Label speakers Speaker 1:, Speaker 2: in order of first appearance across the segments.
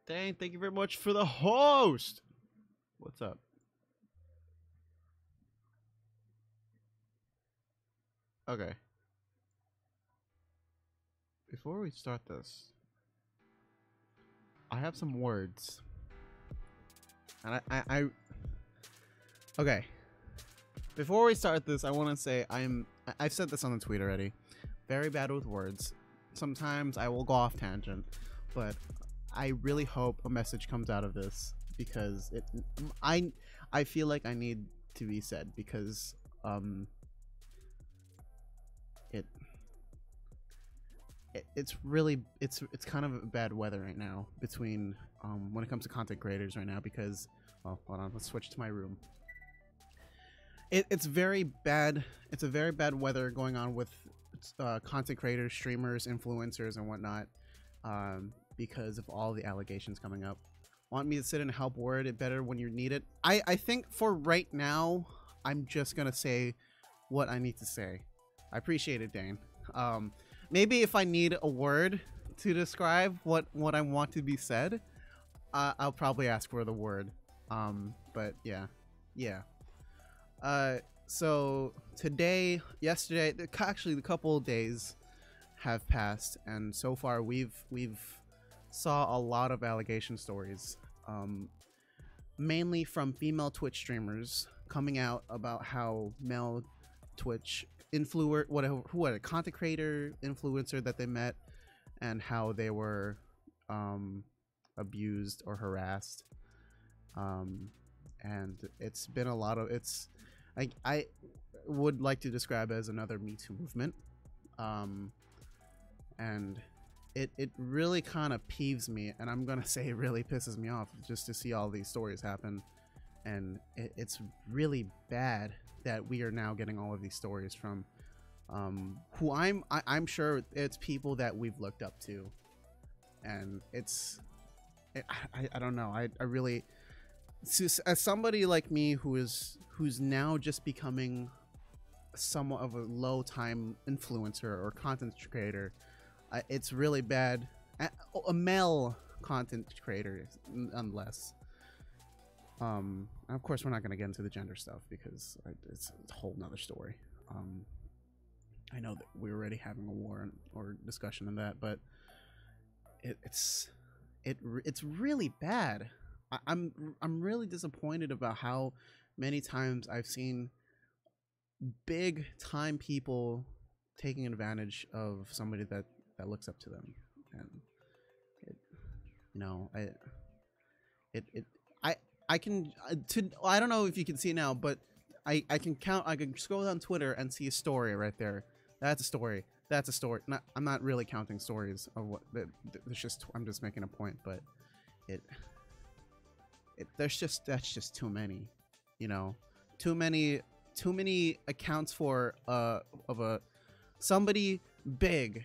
Speaker 1: Dane, thank you very much for the host. What's up? Okay. Before we start this, I have some words. And I okay. Before we start this, I want to say I've said this on the tweet already. Very bad with words. Sometimes I will go off tangent, but I really hope a message comes out of this because I feel like I need to be said because it it's really it's kind of bad weather right now between when it comes to content creators right now because oh hold on, let's switch to my room. It's very bad. It's a very bad weather going on with content creators, streamers, influencers, and whatnot because of all the allegations coming up. Want me to sit and help word it better when you need it? I think for right now, I'm just gonna say what I need to say. I appreciate it, Dane. Maybe if I need a word to describe what I want to be said, I'll probably ask for the word. But yeah. So today, yesterday, actually the couple of days have passed, and so far we've saw a lot of allegation stories, mainly from female Twitch streamers coming out about how male Twitch what a content creator influencer that they met, and how they were abused or harassed, and it's been a lot of I would like to describe it as another Me Too movement, and it really kind of peeves me, and I'm gonna say it really pisses me off just to see all these stories happen, and it's really bad that we are now getting all of these stories from who I'm sure it's people that we've looked up to, and I don't know, I really, as somebody like me who's now just becoming somewhat of a low time influencer or content creator, it's really bad. A male content creator, unless and of course we're not going to get into the gender stuff because it's a whole nother story. I know that we're already having a war or discussion on that, but it's really bad. I'm really disappointed about how many times I've seen big time people taking advantage of somebody that looks up to them, and I can I don't know if you can see now, but I can scroll down Twitter and see a story right there. That's a story. That's a story. I'm not really counting stories of what. It's just I'm just making a point, but that's just too many, too many accounts for somebody big,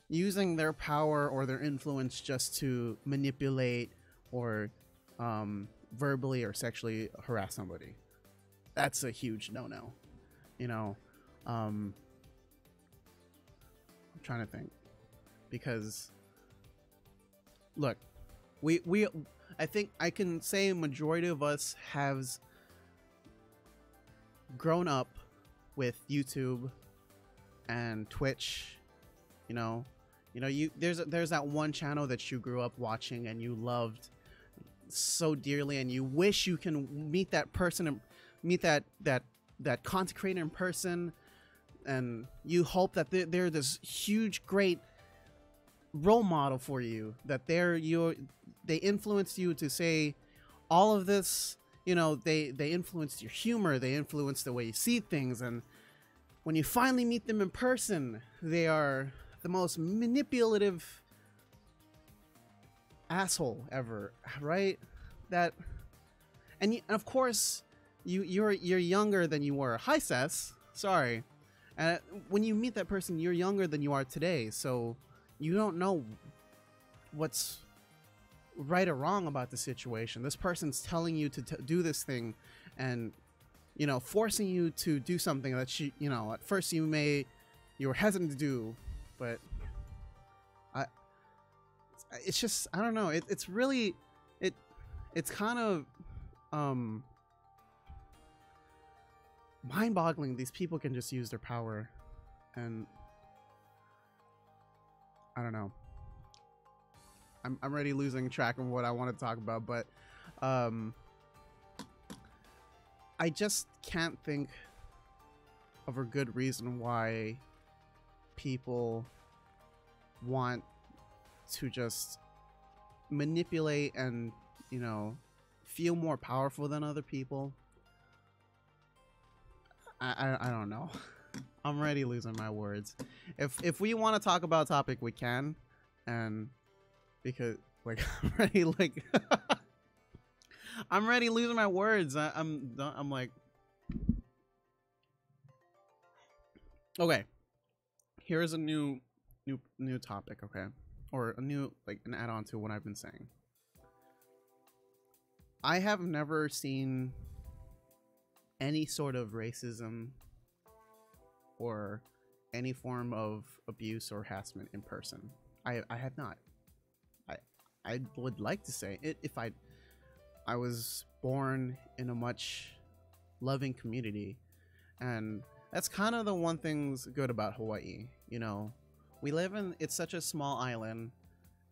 Speaker 1: using their power or their influence just to manipulate or verbally or sexually harass somebody. That's a huge no-no. I'm trying to think, because look, I think I can say a majority of us has grown up with YouTube and Twitch. There's that one channel that you grew up watching and you loved so dearly, and you wish you can meet that person and meet that content creator in person, and you hope that they're this huge great role model for you, that they influenced you to say all of this, they influenced your humor, they influenced the way you see things, and when you finally meet them in person, they are the most manipulative asshole ever, right? And of course you're younger than you were. Hi Seth, sorry. And when you meet that person, you're younger than you are today, so you don't know what's right or wrong about the situation. This person's telling you to do this thing, and forcing you to do something that at first you were hesitant to do, but I, it's just, I don't know. It's really, it's kind of, mind-boggling. These people can just use their power, and I don't know. I'm already losing track of what I want to talk about, but I just can't think of a good reason why people want to just manipulate and, feel more powerful than other people. I don't know. I'm already losing my words. If we want to talk about a topic, we can, and because I'm already I'm already losing my words. I'm like, okay. Here's a new topic, okay, or a new an add-on to what I've been saying. I have never seen any sort of racism or any form of abuse or harassment in person. I have not. I would like to say it if I was born in a much loving community, and that's kind of the one thing's good about Hawaii. We live in, it's such a small island.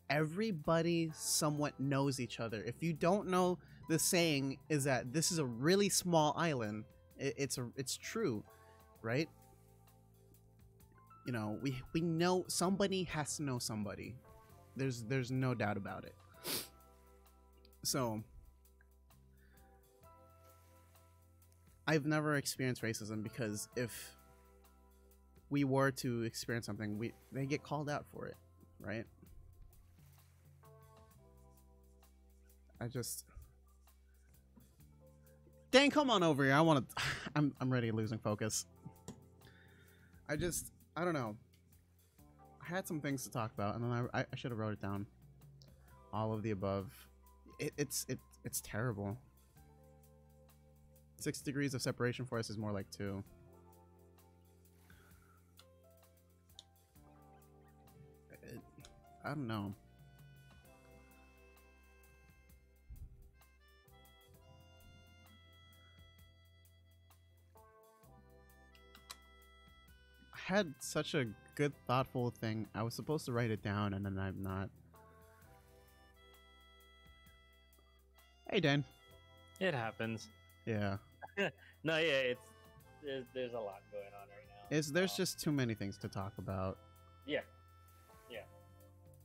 Speaker 1: Everybody somewhat knows each other. If you don't know, the saying is that this is a really small island. It's true, right? We know somebody has to know somebody. There's no doubt about it. So I've never experienced racism, because if we were to experience something, they get called out for it, right? Dane, come on over here. I'm already losing focus. I don't know. I had some things to talk about, and then I should have wrote it down. All of the above. It's terrible. 6 degrees of separation for us is more like 2. I don't know. I had such a good, thoughtful thing. I was supposed to write it down, and then I'm not. Hey, Dan.
Speaker 2: It happens.
Speaker 1: Yeah.
Speaker 2: No, yeah, there's a lot going on right now.
Speaker 1: There's just too many things to talk about.
Speaker 2: Yeah.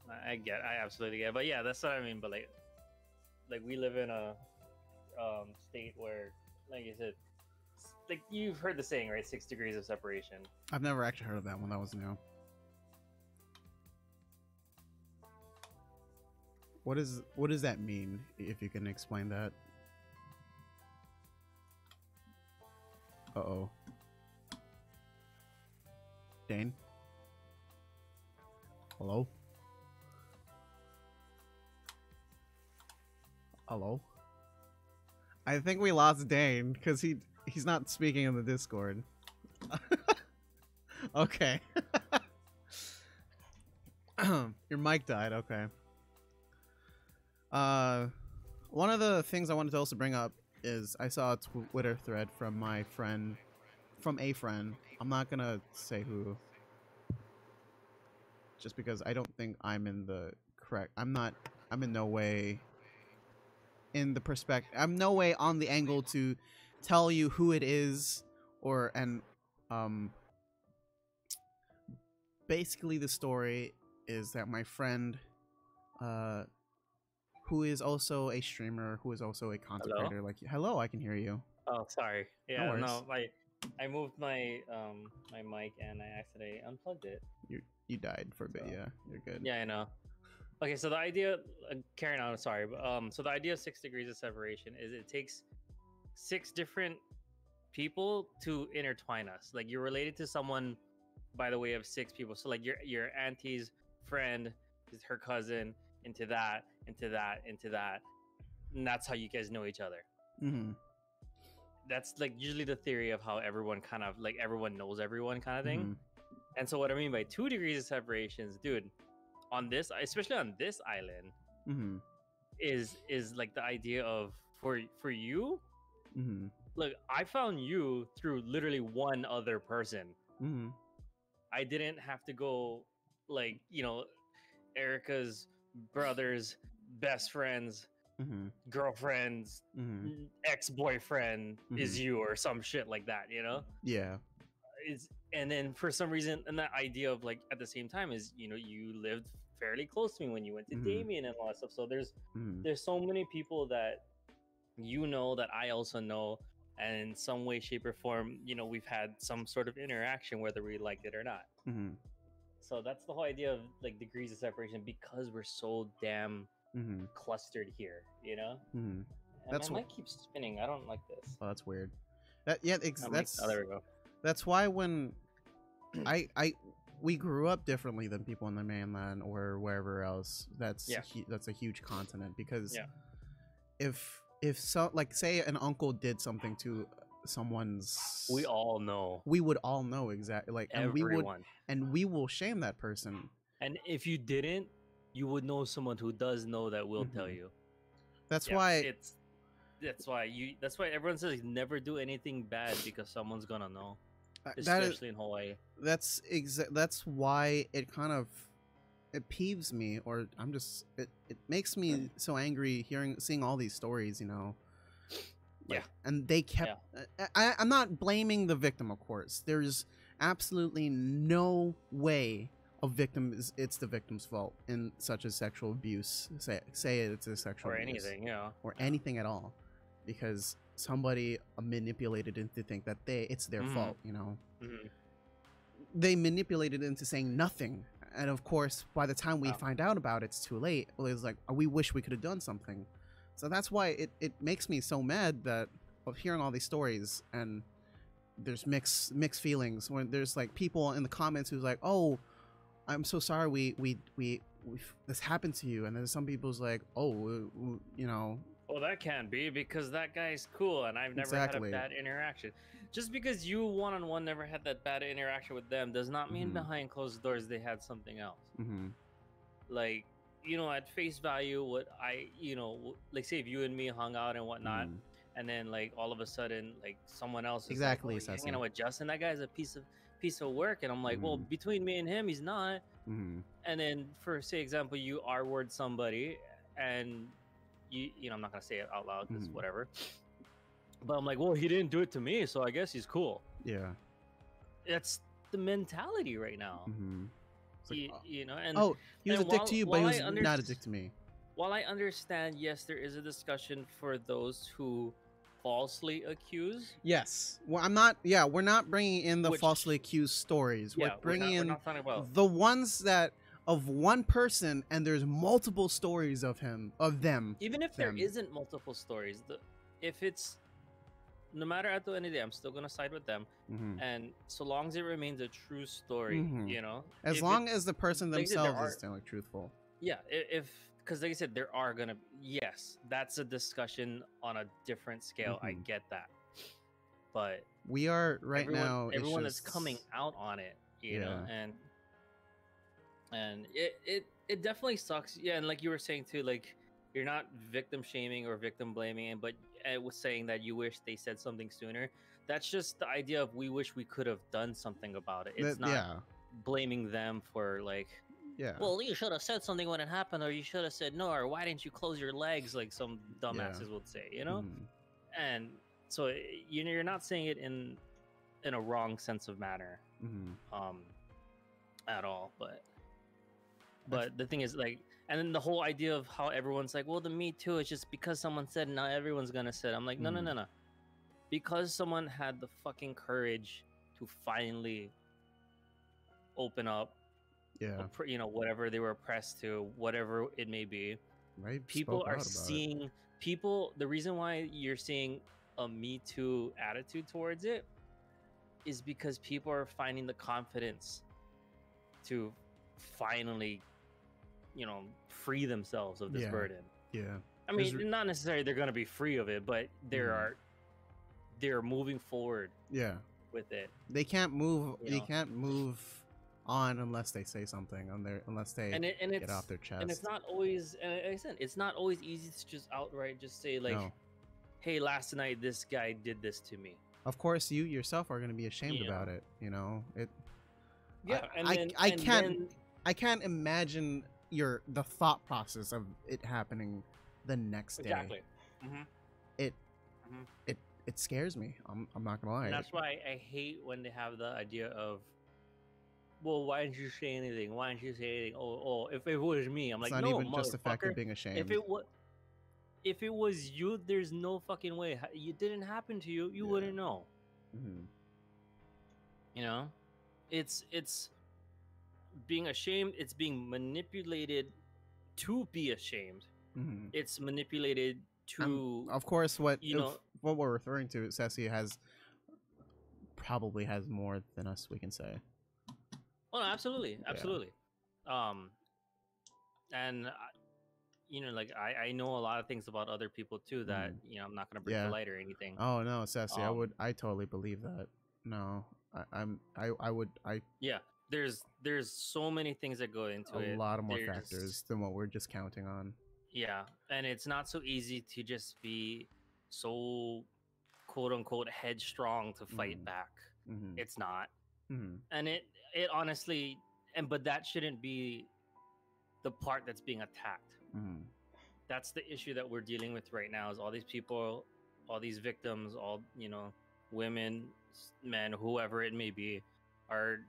Speaker 2: I absolutely get it. But yeah, that's what I mean. But like we live in a state where, like you said, like you've heard the saying, right? 6 degrees of separation.
Speaker 1: I've never actually heard of that one. That was new. What does that mean? If you can explain that. Uh-oh. Dane? Hello? Hello? I think we lost Dane, because he's not speaking in the Discord. Okay. Your mic died, okay. One of the things I wanted to also bring up is I saw a Twitter thread from a friend. I'm not gonna say who, just because I don't think I'm in the correct. I'm in no way in the perspective. I'm no way on the angle to tell you who it is, basically the story is that my friend, who is also a streamer, who is also a content creator. Like, hello, I can hear you.
Speaker 2: Oh, sorry. Yeah,
Speaker 1: no,
Speaker 2: I moved my my mic and I accidentally unplugged it.
Speaker 1: You died for a bit. Yeah, you're good.
Speaker 2: Yeah, I know. Okay, so the idea, carrying on. Sorry, but so the idea of 6 degrees of separation is it takes 6 different people to intertwine us. Like, you're related to someone by the way of 6 people. So like your auntie's friend is her cousin, into that, and that's how you guys know each other.
Speaker 1: Mm-hmm.
Speaker 2: that's like usually the theory of how everyone kind of like everyone knows everyone kind of thing.
Speaker 1: Mhm.
Speaker 2: And so what I mean by 2 degrees of separation is, dude, on this, especially on this island,
Speaker 1: Mhm.
Speaker 2: is like the idea of for you.
Speaker 1: Mhm.
Speaker 2: Look, I found you through literally one other person.
Speaker 1: Mhm.
Speaker 2: I didn't have to go like, Erica's brother's best friend's
Speaker 1: Mhm.
Speaker 2: girlfriend's
Speaker 1: Mhm.
Speaker 2: ex-boyfriend is
Speaker 1: Mhm.
Speaker 2: you or some shit like that,
Speaker 1: Yeah.
Speaker 2: It's and then for some reason, and that idea of like at the same time is, you lived fairly close to me when you went to
Speaker 1: Mhm.
Speaker 2: Damien and all that stuff. So
Speaker 1: Mhm.
Speaker 2: there's so many people that that I also know, and in some way, shape, or form, we've had some sort of interaction, whether we liked it or not.
Speaker 1: Mhm.
Speaker 2: So that's the whole idea of like degrees of separation, because we're so damn
Speaker 1: Mhm.
Speaker 2: clustered here,
Speaker 1: Mhm.
Speaker 2: And
Speaker 1: That's
Speaker 2: my
Speaker 1: what.
Speaker 2: mic keeps spinning. I don't like this.
Speaker 1: Oh, that's weird. That yeah.
Speaker 2: My mic. Oh, there we go.
Speaker 1: That's why when I we grew up differently than people in the mainland or wherever else.
Speaker 2: Yeah.
Speaker 1: That's a huge continent because
Speaker 2: Yeah.
Speaker 1: if so like say an uncle did something to someone's,
Speaker 2: We all know.
Speaker 1: we would all know exactly like
Speaker 2: Everyone.
Speaker 1: and we will shame that person.
Speaker 2: And if you didn't, you would know someone who does know that will tell
Speaker 1: Mhm.
Speaker 2: you.
Speaker 1: That's
Speaker 2: Yeah,
Speaker 1: why
Speaker 2: that's why everyone says never do anything bad because someone's gonna know,
Speaker 1: that is
Speaker 2: especially in Hawaii.
Speaker 1: that's why it kind of it peeves me, or it makes me so angry seeing all these stories,
Speaker 2: Yeah.
Speaker 1: And they kept I'm not blaming the victim, of course. There's absolutely no way it's the victim's fault in such a sexual abuse. Say it's a sexual
Speaker 2: Or
Speaker 1: abuse
Speaker 2: anything,
Speaker 1: or anything at all, because somebody manipulated into think that it's their fault.
Speaker 2: Mhm.
Speaker 1: They manipulated into saying nothing, and of course by the time we
Speaker 2: Oh.
Speaker 1: find out about it, it's too late. Well, it's like we wish we could have done something. So that's why it makes me so mad that of hearing all these stories, and there's mixed feelings when there's like people in the comments who's like, oh, I'm so sorry we this happened to you, and then some people's like, oh,
Speaker 2: Well, that can be because that guy's cool and I've never
Speaker 1: Exactly.
Speaker 2: had a bad interaction. Just because you one-on-one never had that bad interaction with them does not mean
Speaker 1: Mhm.
Speaker 2: behind closed doors they had something else.
Speaker 1: Mm-hmm.
Speaker 2: Like, at face value, what like say if you and me hung out and whatnot,
Speaker 1: Mhm.
Speaker 2: and then like all of a sudden like someone else is
Speaker 1: Exactly,
Speaker 2: like, oh, you're hanging
Speaker 1: Ceci.
Speaker 2: out with Justin, that guy's a piece of work, and I'm like, well,
Speaker 1: Mhm.
Speaker 2: between me and him, he's not.
Speaker 1: Mm-hmm.
Speaker 2: And then for say example, you R-word somebody, and I'm not gonna say it out loud because
Speaker 1: Mhm.
Speaker 2: whatever. But I'm like, well, he didn't do it to me, so I guess he's cool.
Speaker 1: Yeah.
Speaker 2: That's the mentality right now.
Speaker 1: Mm-hmm. Like,
Speaker 2: And
Speaker 1: oh, he was a
Speaker 2: and
Speaker 1: dick to you, but he
Speaker 2: while
Speaker 1: was not a dick to me.
Speaker 2: While I understand, yes, there is a discussion for those who falsely accuse.
Speaker 1: Yes. Well, I'm not. Yeah, we're not bringing in the
Speaker 2: Which-
Speaker 1: falsely accused stories.
Speaker 2: Yeah,
Speaker 1: We're bringing
Speaker 2: we're
Speaker 1: in
Speaker 2: not talking about
Speaker 1: the ones that of one person, and there's multiple stories of them.
Speaker 2: even if there
Speaker 1: them.
Speaker 2: isn't multiple stories. If it's no matter at the end of the day, I'm still gonna side with them.
Speaker 1: Mhm.
Speaker 2: And so long as it remains a true story,
Speaker 1: Mhm. As
Speaker 2: If
Speaker 1: long as the person
Speaker 2: like I said, there
Speaker 1: themselves is
Speaker 2: are-
Speaker 1: still like truthful.
Speaker 2: yeah, if because like I said, there are gonna yes, that's a discussion on a different scale. I
Speaker 1: Mhm.
Speaker 2: get that, but
Speaker 1: We are right now. it's
Speaker 2: everyone that's
Speaker 1: just-
Speaker 2: coming out on it, you know,
Speaker 1: Yeah.
Speaker 2: and it definitely sucks. Yeah, and like you were saying too, like you're not victim shaming or victim blaming, but it was saying that you wish they said something sooner. That's just the idea of we wish we could have done something about it. It's not
Speaker 1: Yeah.
Speaker 2: blaming them for like,
Speaker 1: Yeah.
Speaker 2: well, you should have said something when it happened, or you should have said no, or why didn't you close your legs, like some dumbasses would say,
Speaker 1: Mhm.
Speaker 2: And so you're not saying it in a wrong sense of manner,
Speaker 1: Mhm.
Speaker 2: at all. But the thing is, like, and then the whole idea of how everyone's like, well, the Me Too is just because someone said, now everyone's gonna say it. I'm like, no,
Speaker 1: Mhm.
Speaker 2: no. Because someone had the fucking courage to finally open up,
Speaker 1: Yeah.
Speaker 2: whatever they were oppressed to, whatever it may be.
Speaker 1: Right.
Speaker 2: People
Speaker 1: Spoke
Speaker 2: are
Speaker 1: out about it.
Speaker 2: seeing the reason why you're seeing a Me Too attitude towards it is because people are finding the confidence to finally free themselves of this
Speaker 1: Yeah.
Speaker 2: burden.
Speaker 1: Yeah.
Speaker 2: I mean,
Speaker 1: There's-
Speaker 2: not necessarily they're going to be free of it, but there
Speaker 1: Mhm.
Speaker 2: are they're moving forward
Speaker 1: Yeah.
Speaker 2: with it.
Speaker 1: They can't move.
Speaker 2: You
Speaker 1: They
Speaker 2: know,
Speaker 1: can't move on unless they say something on their unless they
Speaker 2: and
Speaker 1: get off their
Speaker 2: and it's
Speaker 1: chest.
Speaker 2: not always. And like I said, it's not always easy to just outright just say like,
Speaker 1: No.
Speaker 2: "Hey, last night this guy did this to me."
Speaker 1: Of course, you yourself are going to be ashamed
Speaker 2: You
Speaker 1: about
Speaker 2: know?
Speaker 1: it. You know it.
Speaker 2: Yeah, and
Speaker 1: I,
Speaker 2: then
Speaker 1: I
Speaker 2: and
Speaker 1: can't
Speaker 2: then
Speaker 1: I can't imagine the thought process of it happening the next day.
Speaker 2: exactly. Hmm.
Speaker 1: It
Speaker 2: Hmm.
Speaker 1: it scares me. I'm not gonna lie.
Speaker 2: And that's why I hate when they have the idea of, well, why didn't you say anything? Why didn't you say anything? Oh, if it was me, I'm
Speaker 1: It's
Speaker 2: like,
Speaker 1: not
Speaker 2: no,
Speaker 1: even just the fact
Speaker 2: motherfucker.
Speaker 1: of being
Speaker 2: If
Speaker 1: ashamed.
Speaker 2: if it was you, there's no fucking way. It didn't happen to you. You
Speaker 1: Yeah.
Speaker 2: wouldn't know.
Speaker 1: Hmm.
Speaker 2: You know, it's being ashamed. It's being manipulated to be ashamed.
Speaker 1: Hmm.
Speaker 2: It's manipulated to,
Speaker 1: Of course, what
Speaker 2: know.
Speaker 1: what we're referring to, Ceci probably has more than us. We can say.
Speaker 2: Oh, no, absolutely,
Speaker 1: Yeah.
Speaker 2: absolutely. And like I know a lot of things about other people too that I'm not gonna bring to
Speaker 1: Yeah.
Speaker 2: light or anything.
Speaker 1: Oh no, Ceci,
Speaker 2: Um,
Speaker 1: I totally believe that. No, I
Speaker 2: yeah, there's so many things that go into
Speaker 1: a
Speaker 2: it.
Speaker 1: lot of more
Speaker 2: There's
Speaker 1: factors than what we're just counting on.
Speaker 2: Yeah, and it's not so easy to just be so quote unquote headstrong to fight back.
Speaker 1: Mm-hmm.
Speaker 2: It's not.
Speaker 1: Mm-hmm.
Speaker 2: And it honestly, but that shouldn't be the part that's being attacked.
Speaker 1: Mm-hmm.
Speaker 2: That's the issue that we're dealing with right now, is all these people, all these victims, all women, men, whoever it may be, are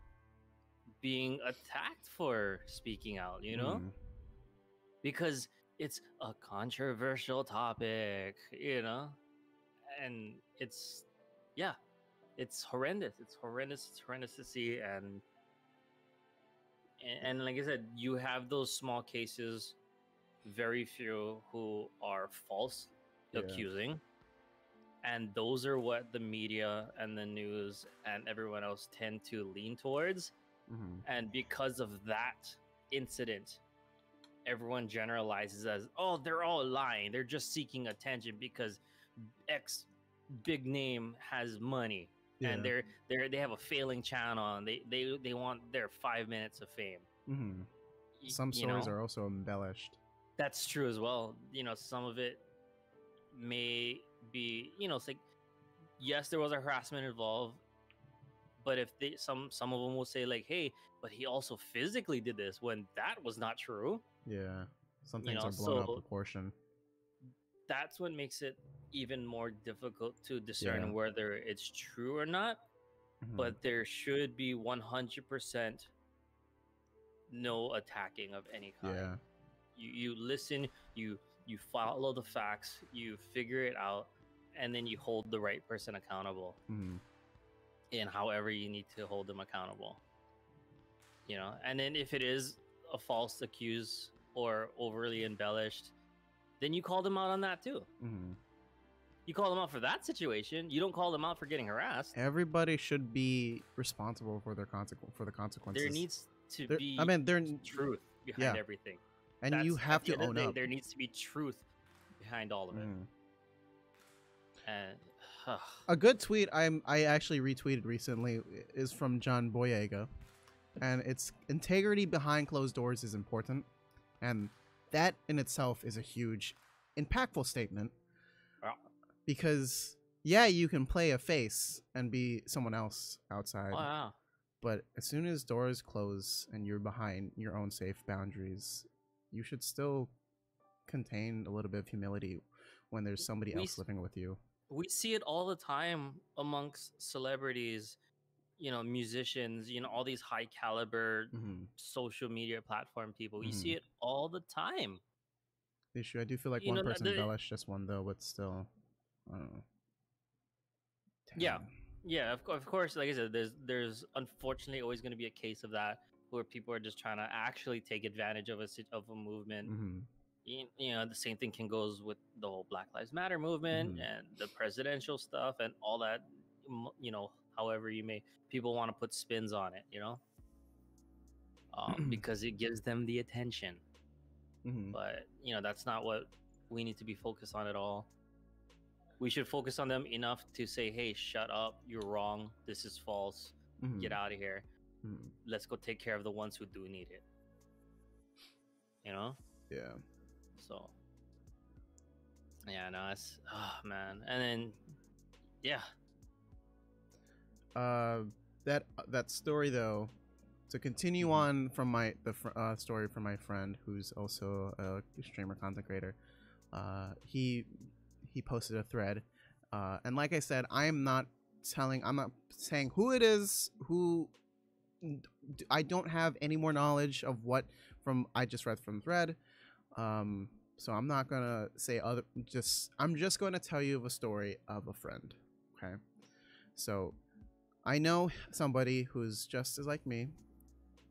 Speaker 2: being attacked for speaking out,
Speaker 1: Mm-hmm.
Speaker 2: because it's a controversial topic, and it's horrendous. It's horrendous to see. And like I said, you have those small cases, very few who are false accusing, and those are what the media and the news and everyone else tend to lean towards.
Speaker 1: Mm-hmm.
Speaker 2: And because of that incident, everyone generalizes as, oh, they're all lying, they're just seeking attention because X big name has money, and they have a failing channel, and they want their 5 minutes of fame.
Speaker 1: Mm-hmm. Some stories are also embellished.
Speaker 2: That's true as well. Some of it may be, it's like, yes, there was a harassment involved, but if some of them will say like, hey, but he also physically did this, when that was not true.
Speaker 1: Yeah, some things are blown out of proportion.
Speaker 2: That's what makes it even more difficult to discern whether it's true or not.
Speaker 1: Mm-hmm.
Speaker 2: But there should be 100% no attacking of any kind.
Speaker 1: Yeah.
Speaker 2: You listen, you follow the facts, you figure it out, and then you hold the right person accountable.
Speaker 1: Mm-hmm.
Speaker 2: In however you need to hold them accountable. And then if it is a false accuse or overly embellished, then you call them out on that too.
Speaker 1: Mm-hmm.
Speaker 2: You call them out for that situation. You don't call them out for getting harassed.
Speaker 1: Everybody should be responsible for the consequences.
Speaker 2: There needs to be truth behind everything.
Speaker 1: And you have to own up.
Speaker 2: There needs to be truth behind all of it. And
Speaker 1: a good tweet I actually retweeted recently is from John Boyega, and it's integrity behind closed doors is important, and that in itself is a huge, impactful statement. Because you can play a face and be someone else outside, but as soon as doors close and you're behind your own safe boundaries, you should still contain a little bit of humility when there's somebody else living with you.
Speaker 2: We see it all the time amongst celebrities, musicians, all these high caliber social media platform people. You see it all the time.
Speaker 1: I do feel like one person embellished just one though, but still, I don't know.
Speaker 2: Damn. Yeah. Of course, like I said, there's unfortunately always going to be a case of that where people are just trying to actually take advantage of a movement.
Speaker 1: Mm-hmm.
Speaker 2: The same thing can goes with the whole Black Lives Matter movement and the presidential stuff and all that. However people want to put spins on it, because it gives them the attention. But that's not what we need to be focused on at all. we should focus on them enough to say, hey, shut up, you're wrong, this is false, get out of here. Let's go take care of the ones who do need it. You know?
Speaker 1: Yeah.
Speaker 2: So yeah, no, it's man. And then yeah.
Speaker 1: That story though, to continue on from the story from my friend who's also a streamer content creator, he posted a thread, and like I said, I'm not saying who it is, who I don't have any more knowledge of what I just read from the thread, so I'm not gonna say I'm just going to tell you of a story of a friend. Okay, so I know somebody who's just as like me,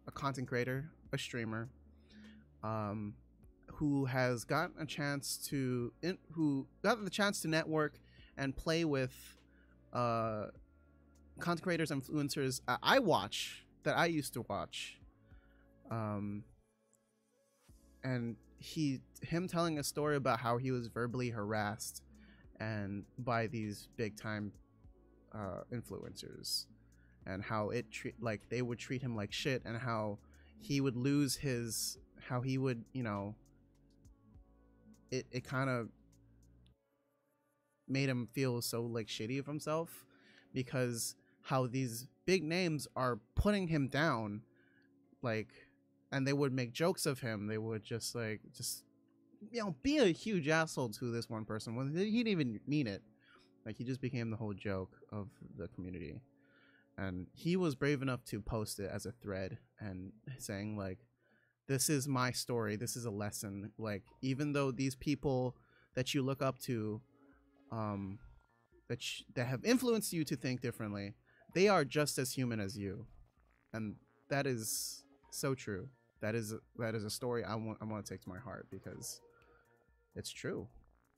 Speaker 1: a content creator, a streamer, who has gotten a chance to network and play with content creators, influencers that I used to watch, and him telling a story about how he was verbally harassed and by these big time influencers, and how they would treat him like shit, and how he would it kind of made him feel so like shitty of himself, because how these big names are putting him down, like, and they would make jokes of him. They would just be a huge asshole to this one person when he didn't even mean it. Like, he just became the whole joke of the community. And he was brave enough to post it as a thread and saying, like, this is my story, this is a lesson. Like, even though these people that you look up to, that have influenced you to think differently, they are just as human as you. And that is so true. That is a story I want to take to my heart, because it's true.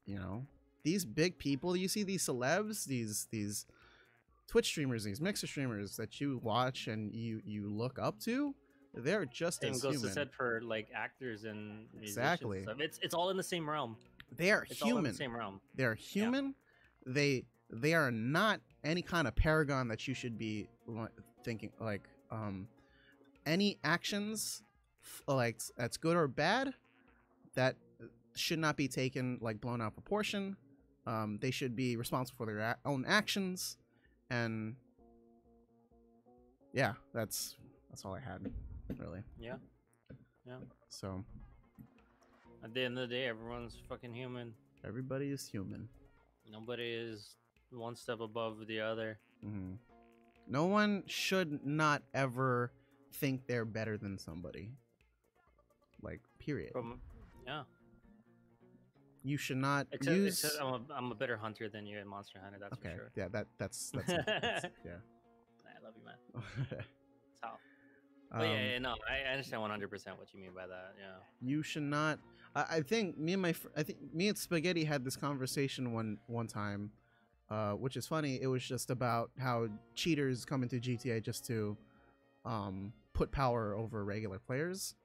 Speaker 1: You know, these big people, you see these celebs, these Twitch streamers, these Mixer streamers that you watch and you look up to, they're just as human. Same goes to
Speaker 2: said for like actors and musicians.
Speaker 1: Exactly.
Speaker 2: And stuff. It's all in the same realm.
Speaker 1: They are human. All in the
Speaker 2: same realm.
Speaker 1: They're human. Yeah. They are not any kind of paragon that you should be thinking like any actions like that's good or bad that should not be taken like blown out proportion. They should be responsible for their own actions. And yeah, that's all I had, really.
Speaker 2: Yeah.
Speaker 1: So
Speaker 2: at the end of the day, everyone's fucking human.
Speaker 1: Everybody is human.
Speaker 2: Nobody is one step above the other.
Speaker 1: Mm-hmm. No one should not ever think they're better than somebody. Like, period.
Speaker 2: Yeah.
Speaker 1: You should not
Speaker 2: except I'm a better hunter than you in Monster Hunter. That's
Speaker 1: okay.
Speaker 2: For sure.
Speaker 1: Yeah, that's yeah.
Speaker 2: I love you, man. That's how. But yeah, no, I understand 100% what you mean by that. Yeah.
Speaker 1: You should not. I think me and Spaghetti had this conversation one time, which is funny. It was just about how cheaters come into GTA just to put power over regular players,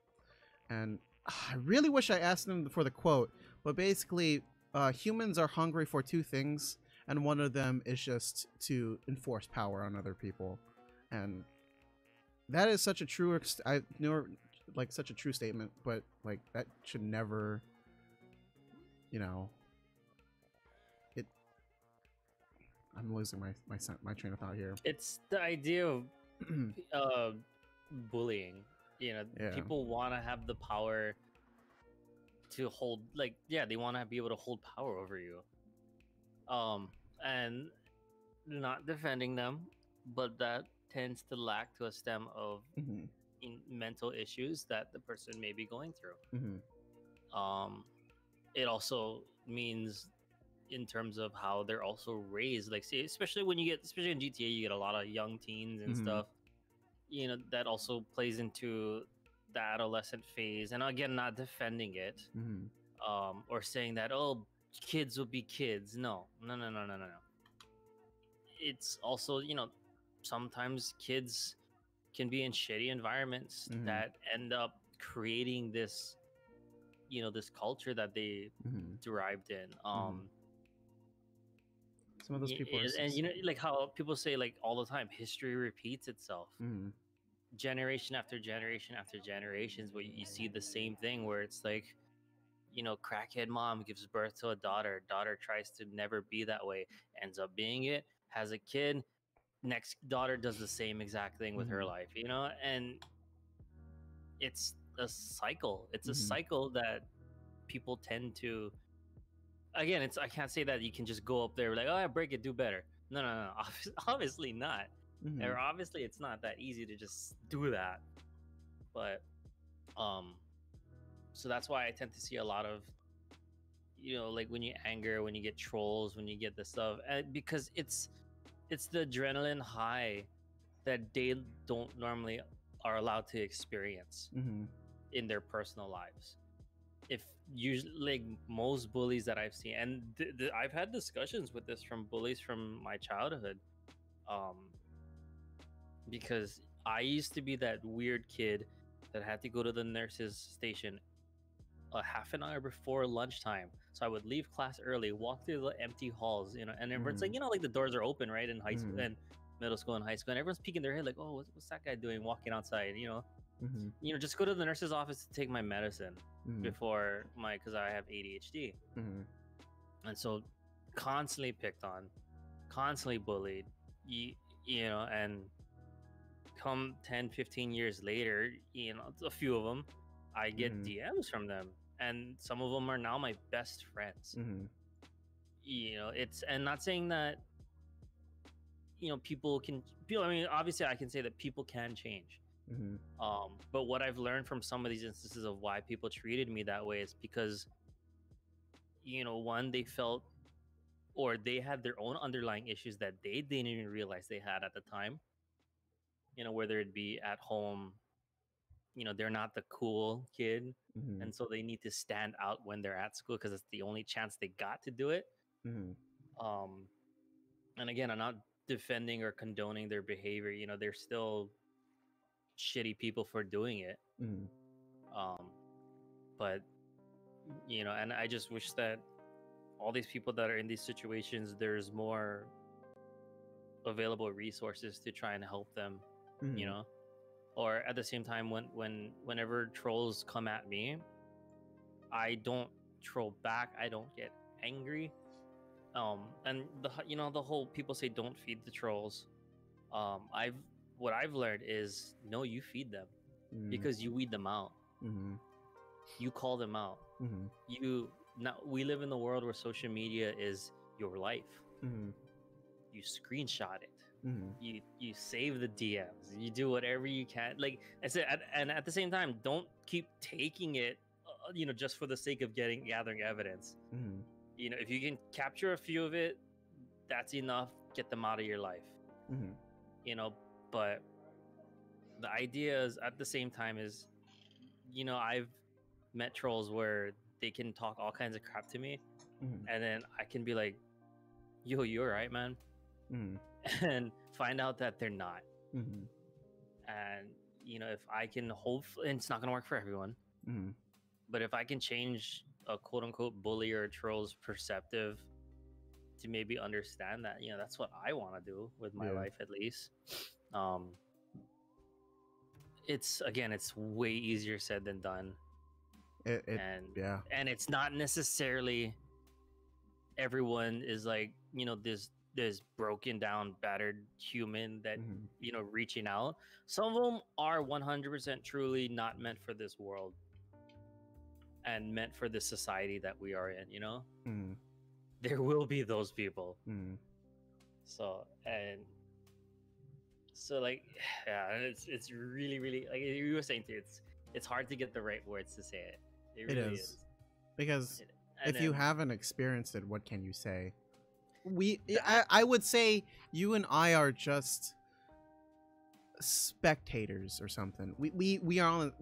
Speaker 1: and I really wish I asked him for the quote. But basically, humans are hungry for two things, and one of them is just to enforce power on other people, and that is such a true such a true statement. But like, that should never, I'm losing my train of thought here.
Speaker 2: It's the idea of bullying. People want to have the power to hold, like, they want to be able to hold power over you, and not defending them, but that tends to lack to a stem of mental issues that the person may be going through. It also means in terms of how they're also raised, like, see, especially in GTA, you get a lot of young teens and stuff, that also plays into the adolescent phase. And again, not defending it, or saying that, oh, kids will be kids. No. It's also, sometimes kids can be in shitty environments that end up creating this, this culture that they derived in.
Speaker 1: Some of those people are
Speaker 2: And you know, like how people say like all the time, history repeats itself.
Speaker 1: Mm-hmm.
Speaker 2: Generation after generation after generations, but you see the same thing where it's like, you know, crackhead mom gives birth to a daughter tries to never be that way, ends up being it, has a kid, next daughter does the same exact thing with her
Speaker 1: Mm-hmm.
Speaker 2: life, you know. And it's a cycle, it's a
Speaker 1: Mm-hmm.
Speaker 2: cycle that people tend to, again, it's, I can't say that you can just go up there like, oh, I break it, do better. No, no, no, obviously not.
Speaker 1: Mm-hmm.
Speaker 2: Or obviously it's not that easy to just do that. But um so that's why I tend to see a lot of, you know, like when you anger, when you get trolls, when you get this stuff, because it's the adrenaline high that they don't normally are allowed to experience
Speaker 1: Mm-hmm.
Speaker 2: in their personal lives. If usually, like most bullies that I've seen, and I've had discussions with this from bullies from my childhood, um, because I used to be that weird kid that had to go to the nurse's station a half an hour before lunchtime. So I would leave class early, walk through the empty halls, you know, and everyone's like,
Speaker 1: Mm-hmm.
Speaker 2: you know, like the doors are open, right? In high school
Speaker 1: Mm-hmm.
Speaker 2: and middle school and high school, and everyone's peeking their head like, oh, what's that guy doing walking outside?
Speaker 1: Mm-hmm.
Speaker 2: Just go to the nurse's office to take my medicine
Speaker 1: Mm-hmm.
Speaker 2: before because I have ADHD.
Speaker 1: Mm-hmm.
Speaker 2: And so constantly picked on, constantly bullied, you know, and come 10, 15 years later, you know, a few of them, I get
Speaker 1: Mm-hmm.
Speaker 2: DMs from them, and some of them are now my best friends.
Speaker 1: Mm-hmm.
Speaker 2: You know, it's, and not saying that, you know, people, I mean, obviously I can say that people can change.
Speaker 1: Mm-hmm.
Speaker 2: But what I've learned from some of these instances of why people treated me that way is because, you know, one, they felt, or they had their own underlying issues that they didn't even realize they had at the time. You know, whether it be at home, you know, they're not the cool kid,
Speaker 1: Mm-hmm.
Speaker 2: and so they need to stand out when they're at school because it's the only chance they got to do it.
Speaker 1: Mm-hmm.
Speaker 2: Um, and again, I'm not defending or condoning their behavior. You know, they're still shitty people for doing it.
Speaker 1: Mm-hmm.
Speaker 2: Um, but you know, and I just wish that all these people that are in these situations, there's more available resources to try and help them. You
Speaker 1: Mm-hmm.
Speaker 2: know, or at the same time, whenever trolls come at me, I don't troll back. I don't get angry. And you know, the whole people say don't feed the trolls. I've what I've learned is no, you feed them because you weed them out.
Speaker 1: Mm-hmm.
Speaker 2: You call them out.
Speaker 1: Mm-hmm.
Speaker 2: You now we live in the world where social media is your life.
Speaker 1: Mm-hmm.
Speaker 2: You screenshot it.
Speaker 1: Mm-hmm.
Speaker 2: You save the DMs. You do whatever you can. Like I said, and at the same time, don't keep taking it, you know, just for the sake of gathering evidence.
Speaker 1: Mm-hmm.
Speaker 2: You know, if you can capture a few of it, that's enough. Get them out of your life.
Speaker 1: Mm-hmm.
Speaker 2: You know, but the idea is at the same time is, you know, I've met trolls where they can talk all kinds of crap to me,
Speaker 1: Mm-hmm.
Speaker 2: and then I can be like, "Yo, you alright, man?"
Speaker 1: Mm-hmm.
Speaker 2: And find out that they're not.
Speaker 1: Mm-hmm.
Speaker 2: And you know, if I can hopefully, and it's not gonna work for everyone,
Speaker 1: Mm-hmm.
Speaker 2: but if I can change a quote unquote bully or a troll's perspective to maybe understand that, you know, that's what I want to do with my
Speaker 1: Yeah.
Speaker 2: life at least. It's again, it's way easier said than done. And
Speaker 1: Yeah.
Speaker 2: and it's not necessarily everyone is like, you know, this broken down battered human that,
Speaker 1: Mm-hmm.
Speaker 2: you know, reaching out. Some of them are 100% truly not meant for this world and meant for the society that we are in, you know.
Speaker 1: Mm-hmm.
Speaker 2: There will be those people.
Speaker 1: Mm-hmm.
Speaker 2: So like, yeah, it's really really, like you were saying too, it's hard to get the right words to say it. It
Speaker 1: It
Speaker 2: really
Speaker 1: is. Because
Speaker 2: And
Speaker 1: if you
Speaker 2: then-
Speaker 1: haven't experienced it, what can you say?
Speaker 2: That-
Speaker 1: I would say you and I are just spectators or something. We are on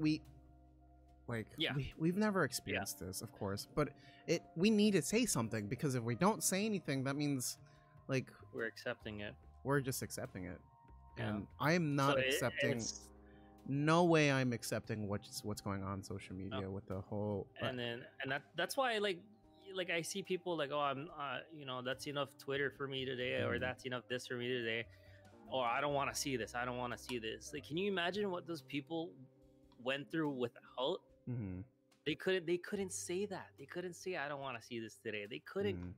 Speaker 1: like
Speaker 2: Yeah.
Speaker 1: we've never experienced this, of course, but we need to say something, because if we don't say anything, that means like
Speaker 2: we're accepting it.
Speaker 1: we're just accepting it.
Speaker 2: Yeah.
Speaker 1: And I am not
Speaker 2: So
Speaker 1: accepting.
Speaker 2: it's-
Speaker 1: No way I'm accepting what's going on social media with the whole.
Speaker 2: and then that's why, like, like I see people like, oh, I'm you know, that's enough Twitter for me today, or that's enough this for me today, or I don't want to see this, I don't want to see this. Like, can you imagine what those people went through without?
Speaker 1: Mm-hmm.
Speaker 2: They couldn't say that. They couldn't say I don't want to see this today. They couldn't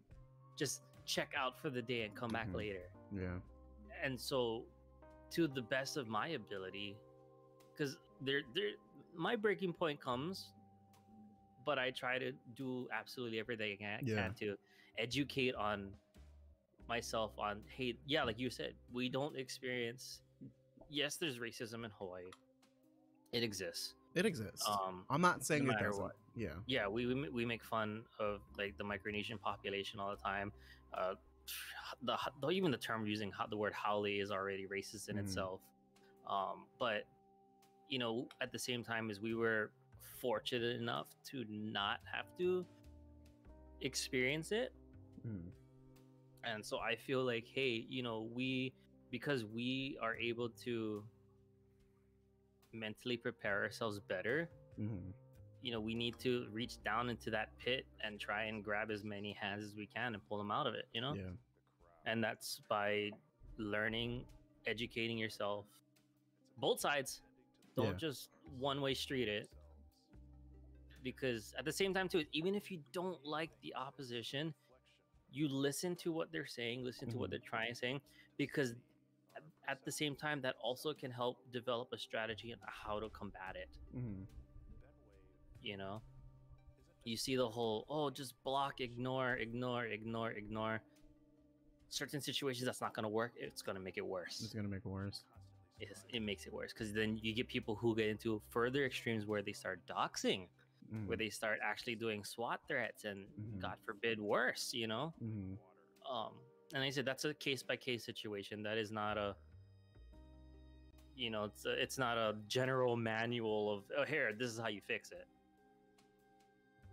Speaker 2: just check out for the day and come back later.
Speaker 1: Yeah.
Speaker 2: And so, to the best of my ability, because my breaking point comes, but I try to do absolutely everything I can to educate on myself on, hey, yeah, like you said, we don't experience, yes, there's racism in Hawaii. It exists.
Speaker 1: It exists. I'm not saying
Speaker 2: no
Speaker 1: it
Speaker 2: matter
Speaker 1: doesn't.
Speaker 2: what.
Speaker 1: Yeah.
Speaker 2: We make fun of like the Micronesian population all the time. Even the term using the word haole is already racist in itself. But you know, at the same time as we were fortunate enough to not have to experience it. And so I feel like, hey, you know, because we are able to mentally prepare ourselves better, you know, we need to reach down into that pit and try and grab as many hands as we can and pull them out of it, you know?
Speaker 1: Yeah.
Speaker 2: And that's by learning, educating yourself. Both sides. Don't just one-way street it. Because at the same time, too, even if you don't like the opposition, you listen to what they're saying, listen to what they're trying to say, because at the same time, that also can help develop a strategy on how to combat it. You know, you see the whole, oh, just block, ignore. Certain situations, that's not going to work. It's going to make it worse.
Speaker 1: It's going to make it worse.
Speaker 2: It makes it worse, because then you get people who get into further extremes where they start doxing, where they start actually doing SWAT threats, and God forbid worse, you know? And I said that's a case-by-case situation. That is not a, you know, it's not a general manual of, oh, here, this is how you fix it.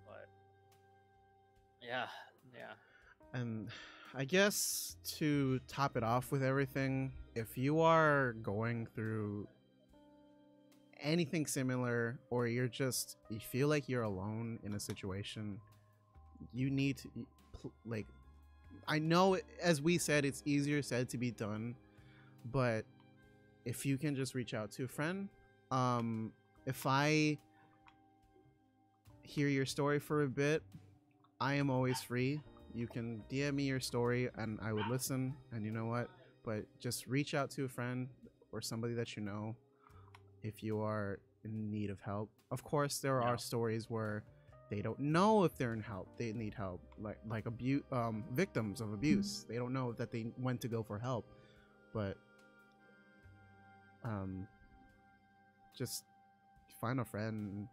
Speaker 2: But yeah.
Speaker 1: And I guess to top it off with everything, if you are going through anything similar, or you feel like you're alone in a situation, you need to, like, I know, as we said, it's easier said to be done, but if you can just reach out to a friend, if I hear your story for a bit, I am always free. You can DM me your story and I would listen, and you know what, but just reach out to a friend or somebody that you know if you are in need of help. Of course, there are stories where they don't know if they're in help. They need help, like victims of abuse. They don't know that they went to go for help, but just find a friend.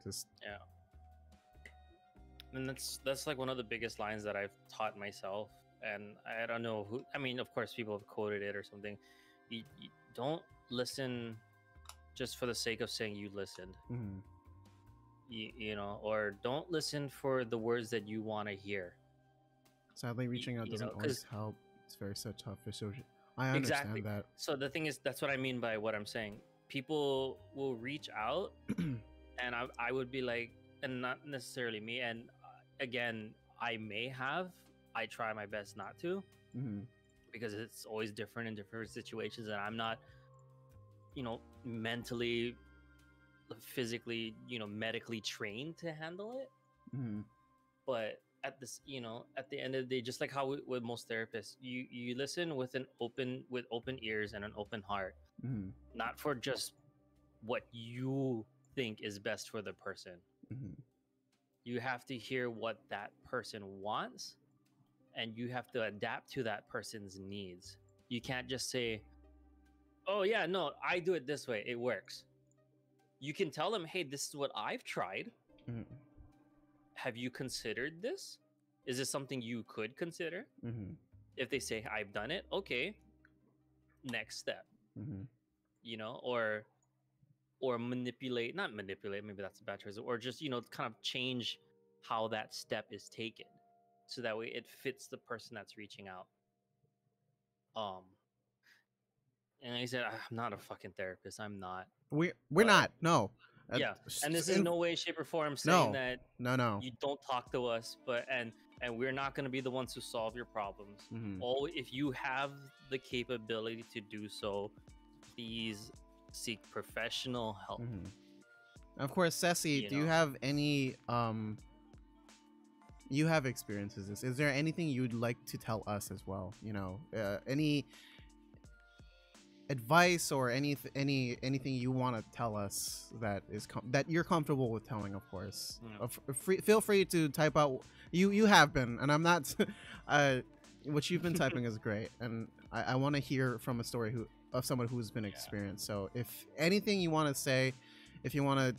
Speaker 2: And that's like one of the biggest lines that I've taught myself. And I don't know who. I mean, of course, people have quoted it or something. You don't listen just for the sake of saying you listened. You know, or don't listen for the words that you want to hear.
Speaker 1: Sadly, reaching out doesn't always help. It's very such tough issue. I understand that.
Speaker 2: So the thing is, that's what I mean by what I'm saying. People will reach out, and I would be like, and not necessarily me. And again, I try my best not to, because it's always different in different situations, and I'm not, you know, mentally, physically, you know, medically trained to handle it. But at this, you know, at the end of the day, just like how with most therapists, you listen with open ears and an open heart, not for just what you think is best for the person. You have to hear what that person wants, and you have to adapt to that person's needs. You can't just say, oh yeah, no, I do it this way, it works. You can tell them, hey, this is what I've tried. Have you considered this? Is this something you could consider? If they say, I've done it, okay, next step. You know, or not manipulate, maybe that's a bad choice, or just, you know, kind of change how that step is taken, so that way it fits the person that's reaching out. And like I said, I'm not a fucking therapist. I'm not.
Speaker 1: We're not. No.
Speaker 2: Yeah, and this is no way, shape, or form saying that
Speaker 1: no
Speaker 2: you don't talk to us, and and we're not going to be the ones who solve your problems.
Speaker 1: Mhm.
Speaker 2: All if you have the capability to do so, please seek professional help.
Speaker 1: Mhm. Of course, Ceci,
Speaker 2: You
Speaker 1: do you
Speaker 2: know,
Speaker 1: have any you have experiences this. Is there anything you'd like to tell us as well? You know, any advice or anything you want to tell us that is that you're comfortable with telling, of course.
Speaker 2: Yeah.
Speaker 1: Feel free to type out. You have been, and I'm not. What you've been typing is great, and I want to hear from a story of someone who's been experienced. So if anything you want to say, if you want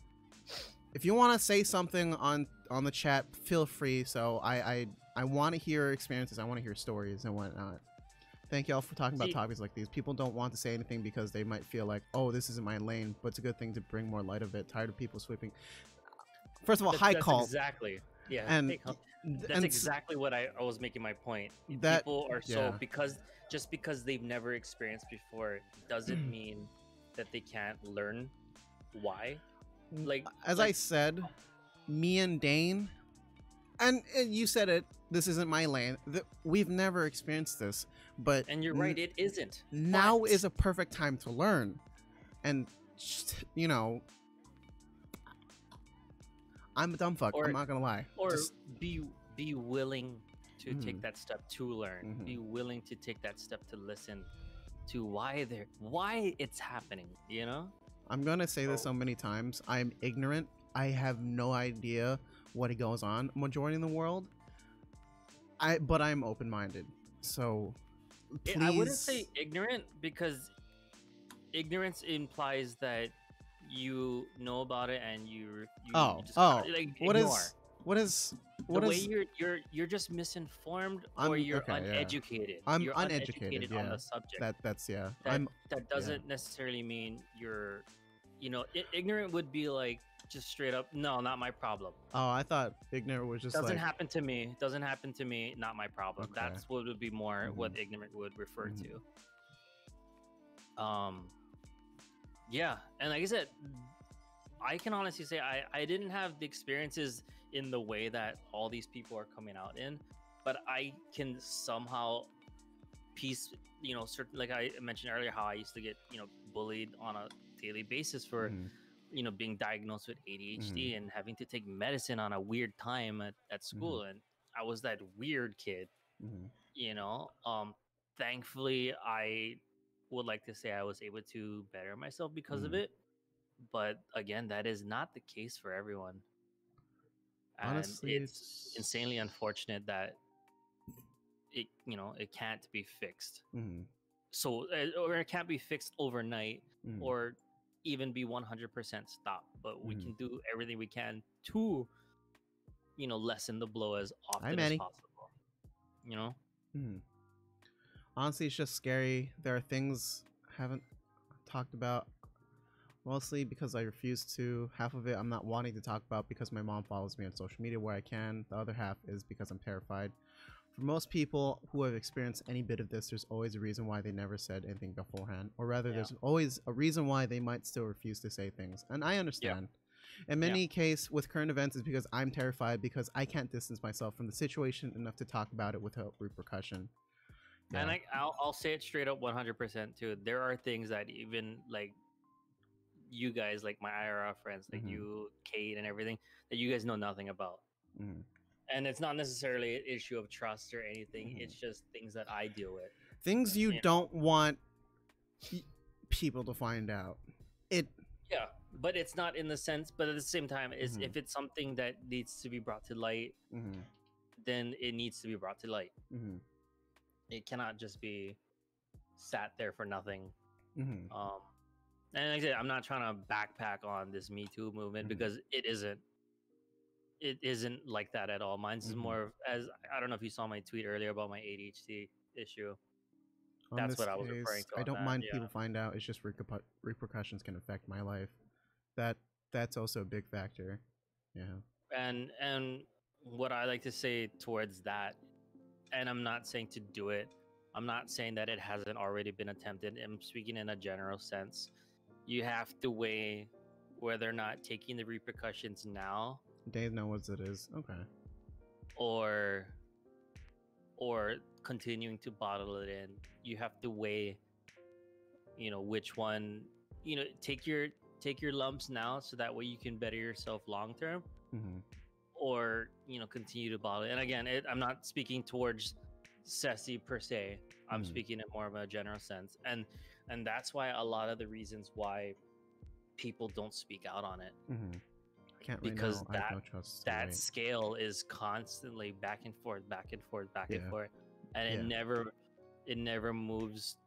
Speaker 1: to say something on the chat, feel free. So I want to hear experiences. I want to hear stories and whatnot. Thank y'all for talking about topics like these. People don't want to say anything because they might feel like, oh, this isn't my lane, but it's a good thing to bring more light of it. Tired of people sweeping. First of all,
Speaker 2: that's
Speaker 1: call.
Speaker 2: Exactly. Yeah.
Speaker 1: And
Speaker 2: that's exactly what I was making my point.
Speaker 1: That,
Speaker 2: people are so because they've never experienced before doesn't mean that they can't learn why. Like
Speaker 1: as I said, me and Dane, and you said it. This isn't my lane. We've never experienced this, but
Speaker 2: and you're right, it isn't.
Speaker 1: Now is a perfect time to learn, and you know, I'm a dumb fuck. I'm not gonna lie.
Speaker 2: Or be willing to take that step to learn. Be willing to take that step to listen to why it's happening. You know.
Speaker 1: I'm gonna say this so many times. I'm ignorant. I have no idea what goes on majority in the world. But I'm open-minded, so please.
Speaker 2: I wouldn't say ignorant, because ignorance implies that you know about it and you just like ignore.
Speaker 1: What is
Speaker 2: the way you're just misinformed, or you're uneducated.
Speaker 1: I'm
Speaker 2: uneducated
Speaker 1: yeah.
Speaker 2: on the subject.
Speaker 1: That's yeah.
Speaker 2: That doesn't necessarily mean you're, ignorant would be like just straight up, no, not my problem.
Speaker 1: Oh, I thought ignorant was just
Speaker 2: doesn't happen to me. Doesn't happen to me. Not my problem.
Speaker 1: Okay.
Speaker 2: That's what would be more what ignorant would refer to. Yeah, and like I said, I can honestly say I didn't have the experiences in the way that all these people are coming out in, but I can somehow piece, certain, like I mentioned earlier, how I used to get, bullied on a daily basis for being diagnosed with ADHD and having to take medicine on a weird time at school. And I was that weird kid. Thankfully, I would like to say I was able to better myself because of it, but again, that is not the case for everyone. And
Speaker 1: honestly,
Speaker 2: it's insanely unfortunate that it can't be fixed. So or it can't be fixed overnight, or even be 100% stopped, but we can do everything we can to lessen the blow as often as possible.
Speaker 1: Honestly, it's just scary. There are things I haven't talked about, mostly because I refuse to. Half of it I'm not wanting to talk about because my mom follows me on social media where I can. The other half is because I'm terrified. For most people who have experienced any bit of this, there's always a reason why they never said anything beforehand. Or rather, there's always a reason why they might still refuse to say things. And I understand. In many cases, with current events, is because I'm terrified because I can't distance myself from the situation enough to talk about it without repercussion.
Speaker 2: And I'll say it straight up 100% too. There are things that even like you guys, like my IRL friends, like you, Kate, and everything, that you guys know nothing about. And it's not necessarily an issue of trust or anything. It's just things that I deal with.
Speaker 1: Things you don't want people to find out.
Speaker 2: Yeah, but it's not in the sense. But at the same time, is if it's something that needs to be brought to light, then it needs to be brought to light. It cannot just be sat there for nothing. And like I said, I'm not trying to backpack on this Me Too movement because it isn't. It isn't like that at all. Mine's is more of, as I don't know if you saw my tweet earlier about my ADHD issue. That's what I was referring to.
Speaker 1: I don't mind people find out. It's just repercussions can affect my life. That's also a big factor. Yeah.
Speaker 2: And what I like to say towards that, and I'm not saying to do it. I'm not saying that it hasn't already been attempted. I'm speaking in a general sense. You have to weigh whether or not taking the repercussions now.
Speaker 1: Dave knows what it is. Okay.
Speaker 2: Or or continuing to bottle it in. You have to weigh, which one, take your lumps now so that way you can better yourself long term,
Speaker 1: Mm-hmm.
Speaker 2: or continue to bottle it. And again, I'm not speaking towards Ceci per se. I'm
Speaker 1: Mm-hmm.
Speaker 2: speaking in more of a general sense, and that's why a lot of the reasons why people don't speak out on it,
Speaker 1: Mm-hmm. I can't right
Speaker 2: because
Speaker 1: now. I have no trust.
Speaker 2: that scale is constantly back and forth, back and forth, back and
Speaker 1: Yeah.
Speaker 2: forth, and
Speaker 1: Yeah.
Speaker 2: it never moves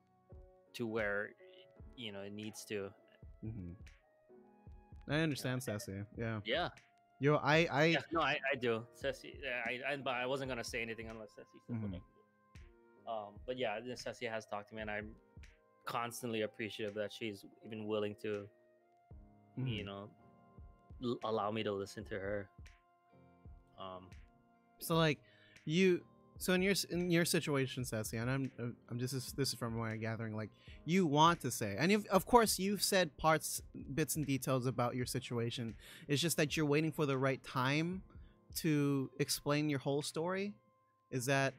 Speaker 2: to where it needs to.
Speaker 1: Mm-hmm. I understand, Sassy. Yeah.
Speaker 2: Yeah.
Speaker 1: Yo,
Speaker 2: Yeah, no, I do. Ceci, but I wasn't gonna say anything unless Ceci said something. But yeah, Ceci has talked to me, and I'm constantly appreciative that she's even willing to,
Speaker 1: Mhm.
Speaker 2: allow me to listen to her.
Speaker 1: So like you, so in your situation, Sassy, and I'm this is from what I'm gathering. Like you want to say, and of course you've said bits and details about your situation. It's just that you're waiting for the right time to explain your whole story. Is that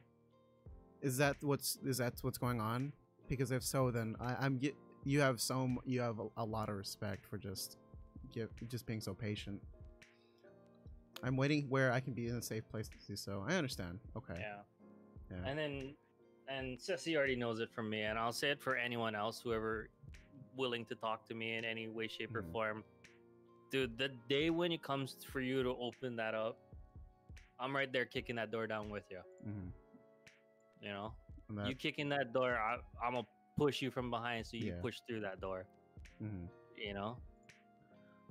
Speaker 1: what's going on? Because if so, then you have a lot of respect for just being so patient. I'm waiting where I can be in a safe place to do so. I understand. Okay.
Speaker 2: Yeah. And Ceci already knows it from me, and I'll say it for anyone else, whoever willing to talk to me in any way, shape, or form. Dude, the day when it comes for you to open that up, I'm right there kicking that door down with you. You kicking that door, I'm gonna push you from behind, so you push through that door.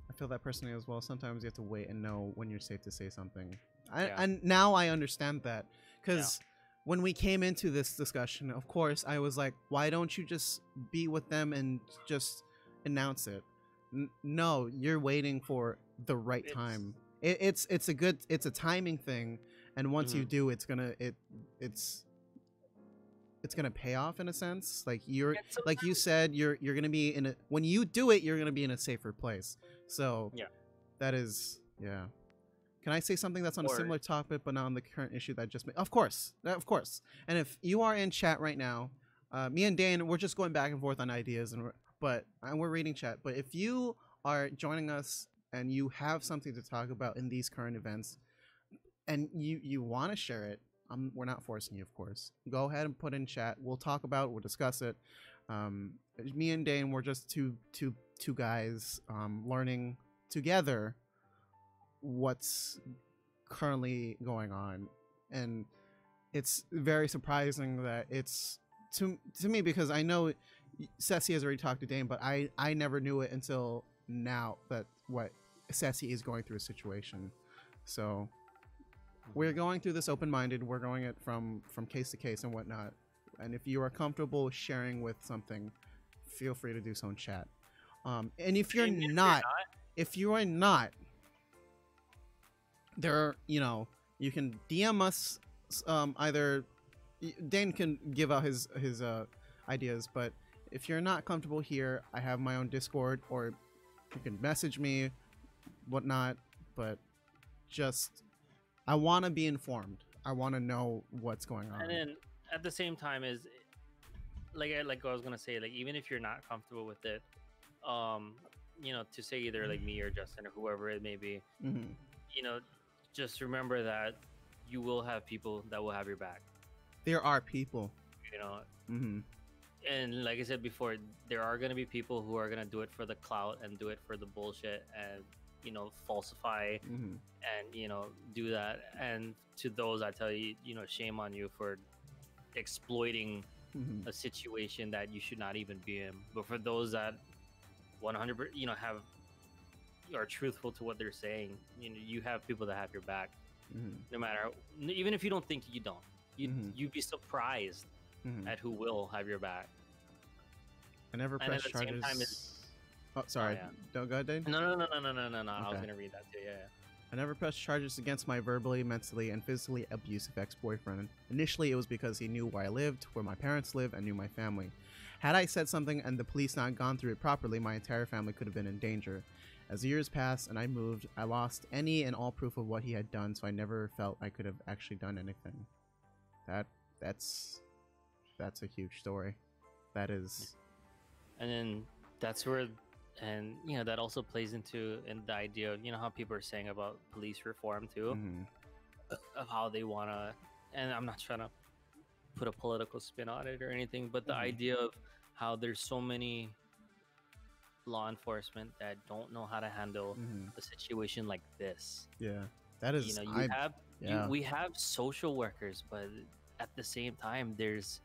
Speaker 1: I feel that personally as well. Sometimes you have to wait and know when you're safe to say something. And now I understand that, because when we came into this discussion, of course, I was like, why don't you just be with them and just announce it? No, you're waiting for the right time. It's a timing thing, and once you do, it's gonna pay off in a sense. Like you said, you're gonna be when you do it, you're gonna be in a safer place. So that is Can I say something that's on a similar topic, but not on the current issue that I just made? Of course. And if you are in chat right now, me and Dane, we're just going back and forth on ideas, and we're reading chat. But if you are joining us and you have something to talk about in these current events, and you want to share it, we're not forcing you, of course. Go ahead and put in chat. We'll talk about it. We'll discuss it. Me and Dane, we're just two guys learning together what's currently going on, and it's very surprising that it's to me, because I know Ceci has already talked to Dane, but I never knew it until now that what Ceci is going through a situation. So we're going through this open-minded. We're going it from case to case and whatnot. And if you are comfortable sharing with something, feel free to do so in chat. And if you're not, there, you can DM us. Either Dane can give out his ideas, but if you're not comfortable here, I have my own Discord, or you can message me, whatnot. But just, I want to be informed. I want to know what's going on.
Speaker 2: And then at the same time, is like I was gonna say, like, even if you're not comfortable with it, to say either like me or Justin or whoever it may be, just remember that you will have people that will have your back.
Speaker 1: There are people,
Speaker 2: and like I said before, there are gonna be people who are gonna do it for the clout and do it for the bullshit and falsify and do that. And to those, I tell you, shame on you for exploiting a situation that you should not even be in. But for those that 100% are truthful to what they're saying, you have people that have your back, no matter, even if you don't think you don't. You'd be surprised at who will have your back.
Speaker 1: I never press charges. Oh, sorry. Don't go ahead, Dane.
Speaker 2: No. Okay. I was gonna read that too. Yeah.
Speaker 1: I never pressed charges against my verbally, mentally, and physically abusive ex-boyfriend. Initially, it was because he knew where I lived, where my parents live, and knew my family. Had I said something and the police not gone through it properly, my entire family could have been in danger. As years passed and I moved, I lost any and all proof of what he had done, so I never felt I could have actually done anything. That that's a huge story. That is.
Speaker 2: And then that's where, and that also plays into in the idea of how people are saying about police reform too, of how they wanna. And I'm not trying to put a political spin on it or anything, but the idea of how there's so many law enforcement that don't know how to handle a situation like this.
Speaker 1: Yeah, that is.
Speaker 2: We have social workers, but at the same time, it's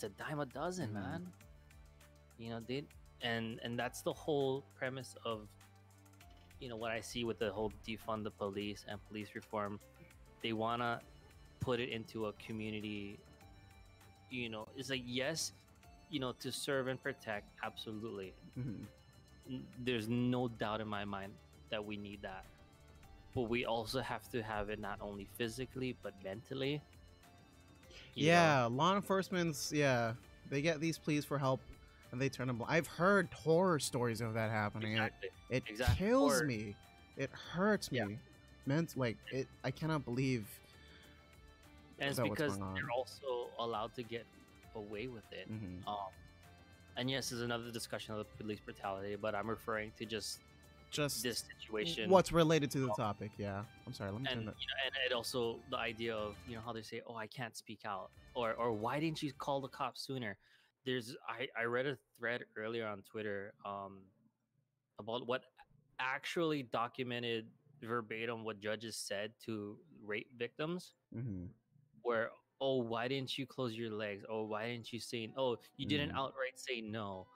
Speaker 2: a dime a dozen, man. And that's the whole premise of what I see with the whole defund the police and police reform. They wanna put it into a community. It's like, yes, to serve and protect, absolutely. There's no doubt in my mind that we need that, but we also have to have it not only physically but mentally.
Speaker 1: Law enforcement's they get these pleas for help and they turn them. I've heard horror stories of that happening.
Speaker 2: Exactly.
Speaker 1: It kills me. It hurts me. I cannot believe.
Speaker 2: And it's because they're also allowed to get away with it. And yes, there's another discussion of the police brutality, but I'm referring to just this situation.
Speaker 1: What's related to the topic? Yeah, I'm sorry. Let me turn that.
Speaker 2: And it also the idea of how they say, "Oh, I can't speak out," or "Why didn't you call the cops sooner?" I read a thread earlier on Twitter about what actually documented verbatim what judges said to rape victims, where, "Oh, why didn't you close your legs? Oh, why didn't you say? Oh, you didn't outright say no."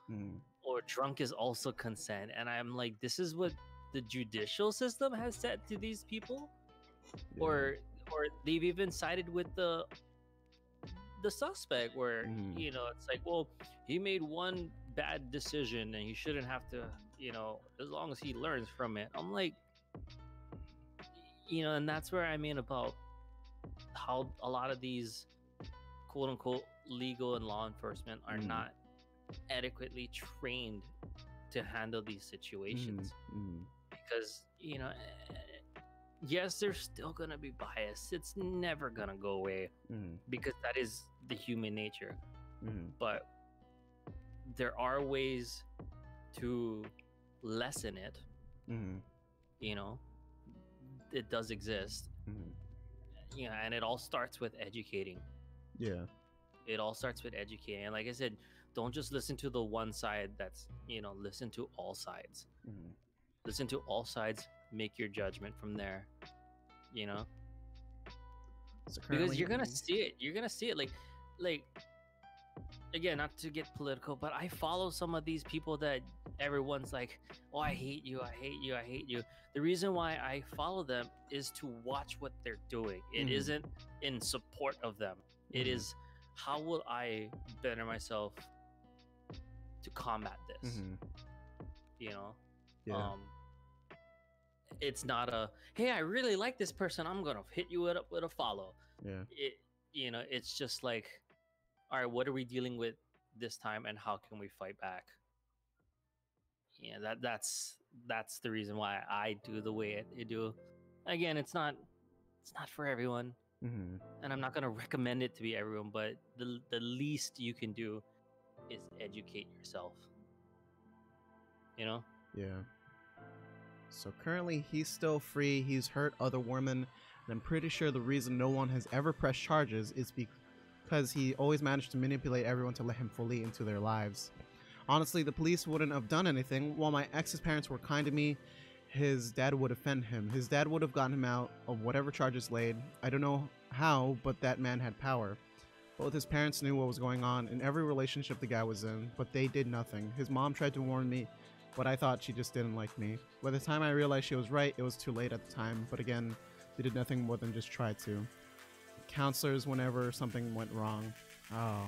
Speaker 2: Or drunk is also consent. And I'm like, this is what the judicial system has said to these people, or they've even sided with the suspect, where it's like, well, he made one bad decision and he shouldn't have to, as long as he learns from it. I'm like, and that's where I mean about how a lot of these quote unquote legal and law enforcement are not adequately trained to handle these situations. Because yes, there's still gonna be bias. It's never gonna go away, because that is the human nature. But there are ways to lessen it. It does exist. And it all starts with educating. It all starts with educating. And like I said, don't just listen to the one side. That's listen to all sides. Listen to all sides. Make your judgment from there. Because you're gonna see it. You're gonna see it. Like again, not to get political, but I follow some of these people that everyone's like, "Oh, I hate you. I hate you. I hate you." The reason why I follow them is to watch what they're doing. It isn't in support of them. It is, how will I better myself to combat this? It's not a, "Hey, I really like this person, I'm gonna hit you with a follow." It's just like, all right, what are we dealing with this time, and how can we fight back? That's the reason why I do the way I do. Again, it's not for everyone, and I'm not gonna recommend it to be everyone, but the least you can do is educate yourself.
Speaker 1: So currently he's still free. He's hurt other women, and I'm pretty sure the reason no one has ever pressed charges is because he always managed to manipulate everyone to let him fully into their lives. Honestly, the police wouldn't have done anything. While my ex's parents were kind to me, his dad would offend him. His dad would have gotten him out of whatever charges laid. I don't know how, but that man had power. Both his parents knew what was going on in every relationship the guy was in, but they did nothing. His mom tried to warn me, but I thought she just didn't like me. By the time I realized she was right, it was too late at the time, but again, they did nothing more than just try to. Counselors whenever something went wrong. Oh,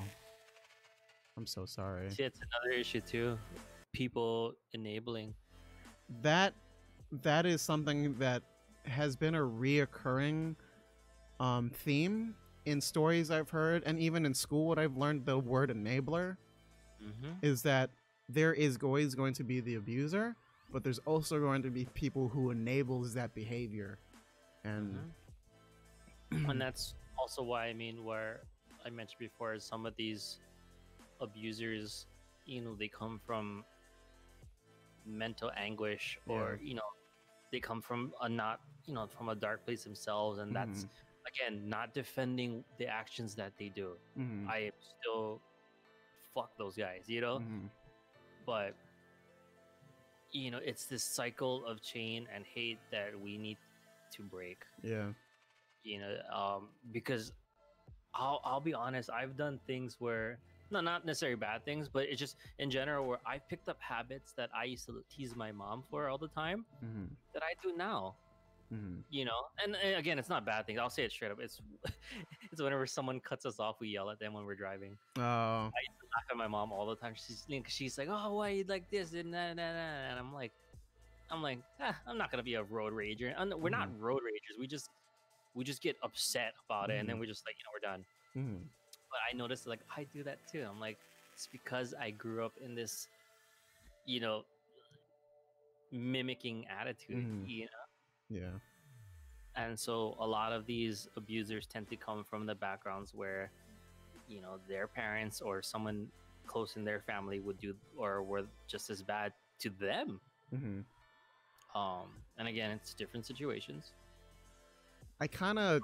Speaker 1: I'm so sorry.
Speaker 2: See, it's another issue too. People enabling.
Speaker 1: That is something that has been a reoccurring theme in stories I've heard, and even in school what I've learned, the word enabler, is that there is always going to be the abuser, but there's also going to be people who enables that behavior. And
Speaker 2: and that's also why, I mean, where I mentioned before, some of these abusers, they come from mental anguish,
Speaker 1: Yeah.
Speaker 2: or they come from a not from a dark place themselves, and that's
Speaker 1: Mhm.
Speaker 2: again not defending the actions that they do.
Speaker 1: Mhm.
Speaker 2: I am still fuck those guys,
Speaker 1: Mhm.
Speaker 2: but it's this cycle of chain and hate that we need to break.
Speaker 1: Yeah.
Speaker 2: Because I'll be honest, I've done things where, no, not necessarily bad things, but it's just in general where I picked up habits that I used to tease my mom for all the time
Speaker 1: Mhm.
Speaker 2: that I do now.
Speaker 1: Mhm.
Speaker 2: And again, it's not bad things. I'll say it straight up. It's it's whenever someone cuts us off, we yell at them when we're driving.
Speaker 1: Oh.
Speaker 2: I used to laugh at my mom all the time. She's like, "Oh, why you like this?" And and I'm like, I'm not gonna be a road rager. We're not
Speaker 1: Mhm.
Speaker 2: road ragers. We just get upset about it, and then
Speaker 1: Mhm.
Speaker 2: we just like, we're done.
Speaker 1: Mhm.
Speaker 2: But I noticed like I do that too. I'm like, it's because I grew up in this, you know, mimicking attitude,
Speaker 1: Mhm. Yeah.
Speaker 2: and so a lot of these abusers tend to come from the backgrounds where, their parents or someone close in their family would do or were just as bad to them.
Speaker 1: Mhm.
Speaker 2: And again, it's different situations.
Speaker 1: I kind of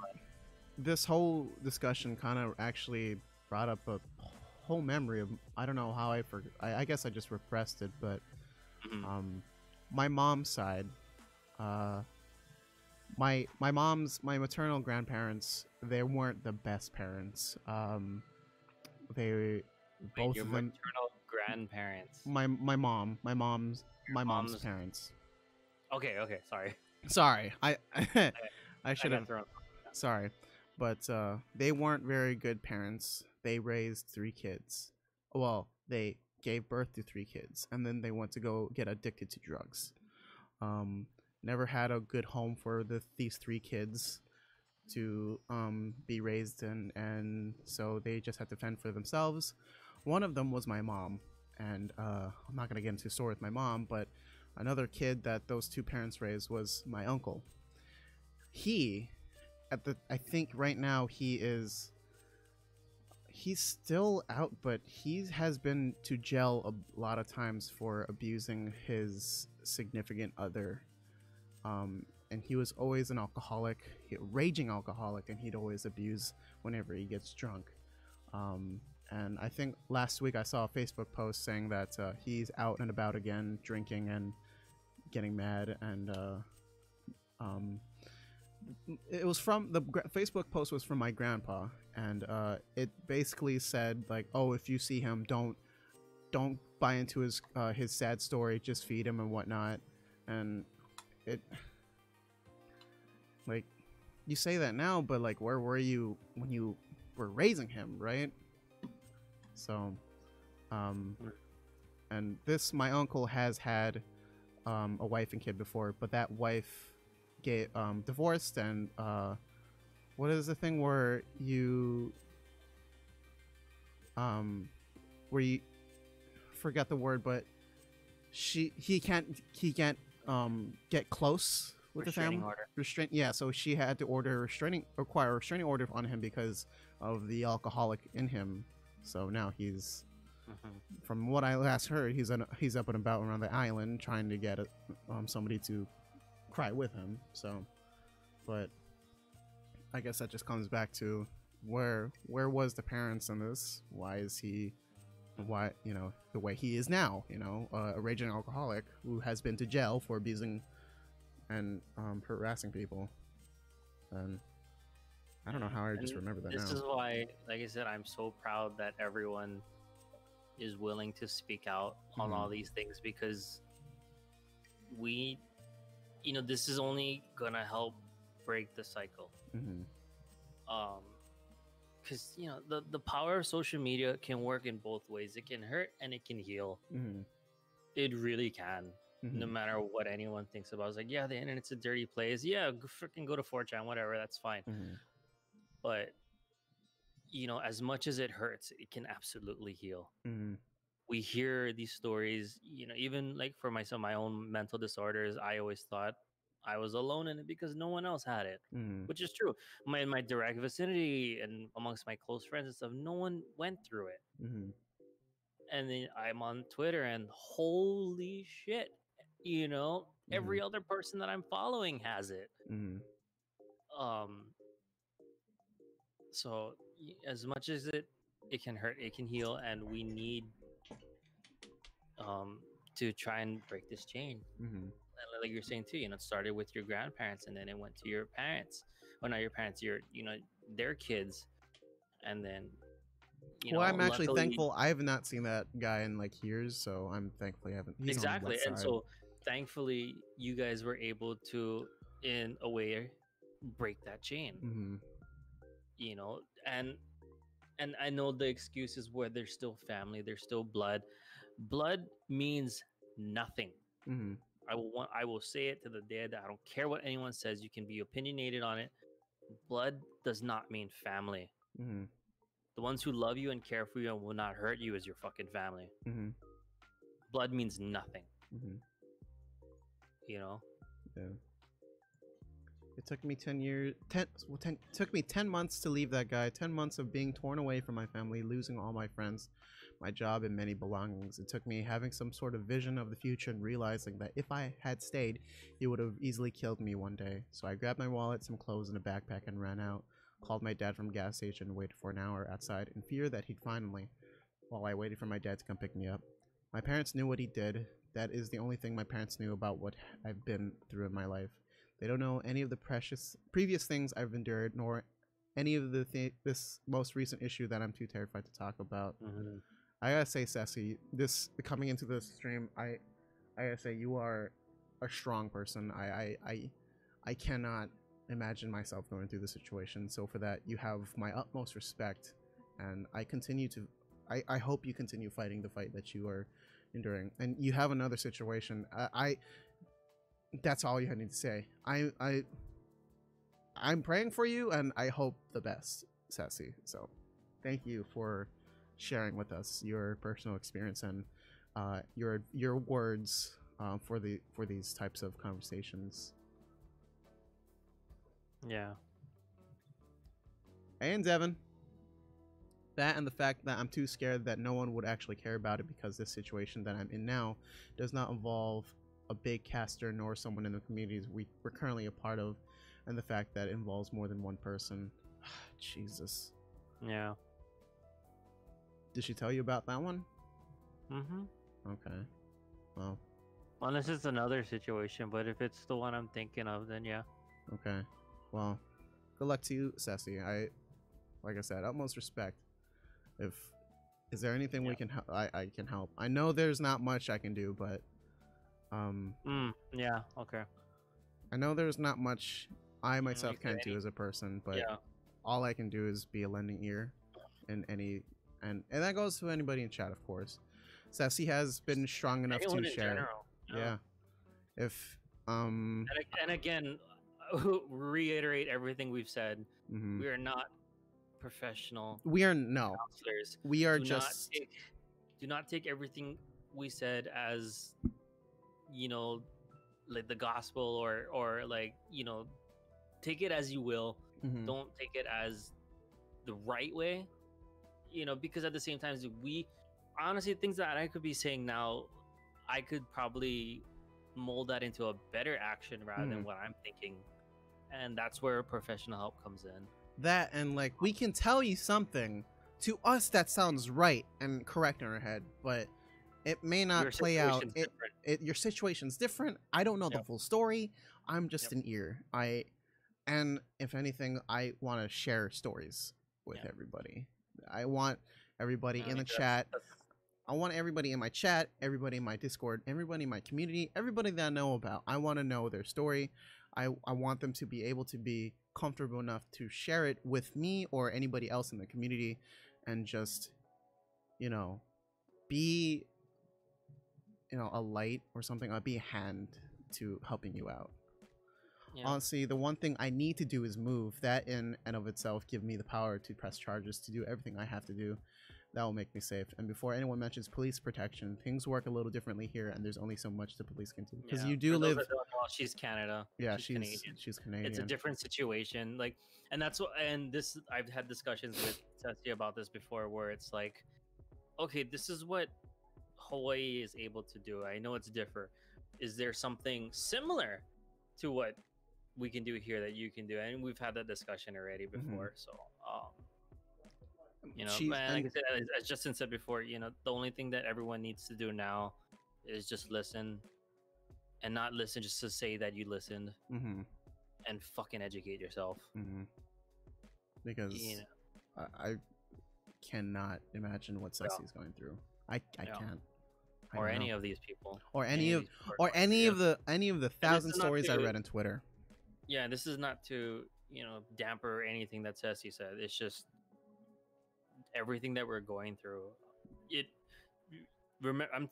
Speaker 1: this whole discussion kind of actually brought up a whole memory of, I don't know how I forgot. I guess I just repressed it, but
Speaker 2: Mhm.
Speaker 1: um, my mom's side, uh, my maternal grandparents, they weren't the best parents. They
Speaker 2: Wait,
Speaker 1: both
Speaker 2: your
Speaker 1: of them.
Speaker 2: maternal grandparents,
Speaker 1: My mom's
Speaker 2: mom's.
Speaker 1: parents.
Speaker 2: Okay, sorry.
Speaker 1: Sorry, I
Speaker 2: I,
Speaker 1: I
Speaker 2: I
Speaker 1: should
Speaker 2: got
Speaker 1: have.
Speaker 2: thrown.
Speaker 1: Sorry, but they weren't very good parents. They raised 3 kids. Well, they gave birth to 3 kids, and then they went to go get addicted to drugs. Um, Never had a good home for these 3 kids to be raised in, and so they just had to fend for themselves. One of them was my mom, and I'm not gonna get into a story with my mom, but another kid that those two parents raised was my uncle. He I think right now he's still out, but he has been to jail a lot of times for abusing his significant other. And he was always an alcoholic, raging alcoholic, and he'd always abuse whenever he gets drunk. Um, and I think last week I saw a Facebook post saying that he's out and about again, drinking and getting mad. And um, it was from Facebook post was from my grandpa, and it basically said like, "Oh, if you see him, don't buy into his sad story. Just feed him and whatnot." And it like you say that now, but like, where were you when you were raising him, right? So, um, and this my uncle has had a wife and kid before, but that wife get divorced, and what is the thing um where you forget the word, but he can't get close with the
Speaker 2: Restraining
Speaker 1: family.
Speaker 2: order.
Speaker 1: Yeah, so she had to require a restraining order on him because of the alcoholic in him. So now he's,
Speaker 2: Mhm.
Speaker 1: from what I last heard, he's up and about around the island trying to get somebody to cry with him. So, but I guess that just comes back to where was the parents in this? Why is he, why, the way he is now? A raging alcoholic who has been to jail for abusing and harassing people. And I don't know how I just
Speaker 2: And
Speaker 1: remember that
Speaker 2: this
Speaker 1: now.
Speaker 2: is why, like I said, I'm so proud that everyone is willing to speak out on
Speaker 1: Mhm.
Speaker 2: all these things, because we, this is only gonna help break the cycle.
Speaker 1: Mhm.
Speaker 2: Um, because the power of social media can work in both ways. It can hurt and it can heal.
Speaker 1: Mhm.
Speaker 2: It really can. No
Speaker 1: Mhm.
Speaker 2: matter what anyone thinks about it. It's like, yeah, the internet's a dirty place. Yeah, freaking go to 4chan, whatever, that's fine.
Speaker 1: Mhm.
Speaker 2: But as much as it hurts, it can absolutely heal.
Speaker 1: Mhm.
Speaker 2: We hear these stories, even like for myself, my own mental disorders. I always thought I was alone in it because no one else had it,
Speaker 1: Mm-hmm.
Speaker 2: which is true. In my direct vicinity and amongst my close friends and stuff, no one went through it.
Speaker 1: Mm-hmm.
Speaker 2: And then I'm on Twitter, and holy shit,
Speaker 1: Mm-hmm.
Speaker 2: every other person that I'm following has it.
Speaker 1: Mm-hmm.
Speaker 2: Um, so as much as it can hurt, it can heal, and we need um to try and break this chain.
Speaker 1: Mm-hmm.
Speaker 2: Like you're saying too, it started with your grandparents, and then it went to your parents. Well, not your parents, their kids, and then
Speaker 1: Well, I'm actually
Speaker 2: luckily,
Speaker 1: thankful I have not seen that guy in like years, so I'm thankfully haven't. He's on the
Speaker 2: exactly.
Speaker 1: west
Speaker 2: And
Speaker 1: side.
Speaker 2: so thankfully you guys were able to, in a way, break that chain.
Speaker 1: Mm-hmm.
Speaker 2: you know and I know the excuse is where they're still family, they're still blood means nothing.
Speaker 1: Mm-hmm.
Speaker 2: I will say it to the dead. I don't care what anyone says. You can be opinionated on it. Blood does not mean family.
Speaker 1: Mm-hmm.
Speaker 2: The ones who love you and care for you and will not hurt you is your fucking family.
Speaker 1: Mm-hmm.
Speaker 2: Blood means nothing.
Speaker 1: Mm-hmm.
Speaker 2: Yeah.
Speaker 1: It took me 10 years, took me 10 months to leave that guy, 10 months of being torn away from my family, losing all my friends, my job, and many belongings. It took me having some sort of vision of the future and realizing that if I had stayed, he would have easily killed me one day. So I grabbed my wallet, some clothes, and a backpack and ran out. Called my dad from the gas station and waited for an hour outside in fear that he'd finally, while I waited for my dad to come pick me up. My parents knew what he did. That is the only thing my parents knew about what I've been through in my life. They don't know any of the previous things I've endured, nor any of this most recent issue that I'm too terrified to talk about.
Speaker 2: Mm-hmm.
Speaker 1: I gotta say, Sassy, coming into this stream, I gotta say you are a strong person. I cannot imagine myself going through the situation. So for that, you have my utmost respect, and I hope you continue fighting the fight that you are enduring. And you have another situation. That's all you need to say. I'm praying for you, and I hope the best, Sassy. So, thank you for sharing with us your personal experience and your words for these types of conversations.
Speaker 2: Yeah.
Speaker 1: And Devin, that and the fact that I'm too scared that no one would actually care about it because this situation that I'm in now does not involve a big caster nor someone in the communities we're currently a part of, and the fact that it involves more than one person. Jesus.
Speaker 2: Yeah.
Speaker 1: Did she tell you about that one?
Speaker 2: Mm-hmm.
Speaker 1: Okay. Well.
Speaker 2: Unless it's another situation, but if it's the one I'm thinking of, then yeah.
Speaker 1: Okay. Well, good luck to you, Sassy. Like I said, utmost respect. Is there anything we can I can help? I know there's not much I can do, but
Speaker 2: yeah, okay.
Speaker 1: I know there's not much I myself can do as a person, but all I can do is be a lending ear in any and that goes to anybody in chat, of course. Sassy has been strong enough to share. Yeah. If
Speaker 2: and again, reiterate everything we've said. We are not professional.
Speaker 1: We are no
Speaker 2: counselors.
Speaker 1: We are just
Speaker 2: do not take everything we said as like the gospel or like take it as you will. Don't take it as the right way, because at the same time, we honestly, things that I could be saying now, I could probably mold that into a better action rather than what I'm thinking, and that's where professional help comes in.
Speaker 1: That, and like, we can tell you something to us that sounds right and correct in our head, but it may not play out. Your situation's different. I don't know the full story. I'm just an ear. And if anything, I want to share stories with everybody. I want everybody in the chat. I want everybody in my chat, everybody in my Discord, everybody in my community, everybody that I know about. I want to know their story. I want them to be able to be comfortable enough to share it with me or anybody else in the community, and just, be, a light or something. I'll be a hand to helping you out. Honestly, the one thing I need to do is move. That in and of itself give me the power to press charges, to do everything I have to do. That will make me safe. And before anyone mentions police protection, things work a little differently here, and there's only so much the police can do. Because
Speaker 2: Yeah.
Speaker 1: you do
Speaker 2: For those
Speaker 1: live.
Speaker 2: that don't know, she's Canada.
Speaker 1: Yeah,
Speaker 2: She's Canadian.
Speaker 1: she's
Speaker 2: It's a
Speaker 1: Canadian.
Speaker 2: different situation. Like, and that's what. And this, I've had discussions with Tessie about this before, where it's like, okay, this is what Hawaii is able to do. I know it's different. Is there something similar to what we can do here that you can do? And we've had that discussion already before. So, you know, man, like I said, as Justin said before, you know, the only thing that everyone needs to do now is just listen, and not listen just to say that you listened, and fucking educate yourself.
Speaker 1: Because
Speaker 2: You know,
Speaker 1: I cannot imagine what Ceci's going through. I can't.
Speaker 2: Or any of these people.
Speaker 1: Or any of the thousand stories I read on Twitter.
Speaker 2: Yeah, this is not to, you know, damper anything that Ceci said. It's just everything that we're going through. It remember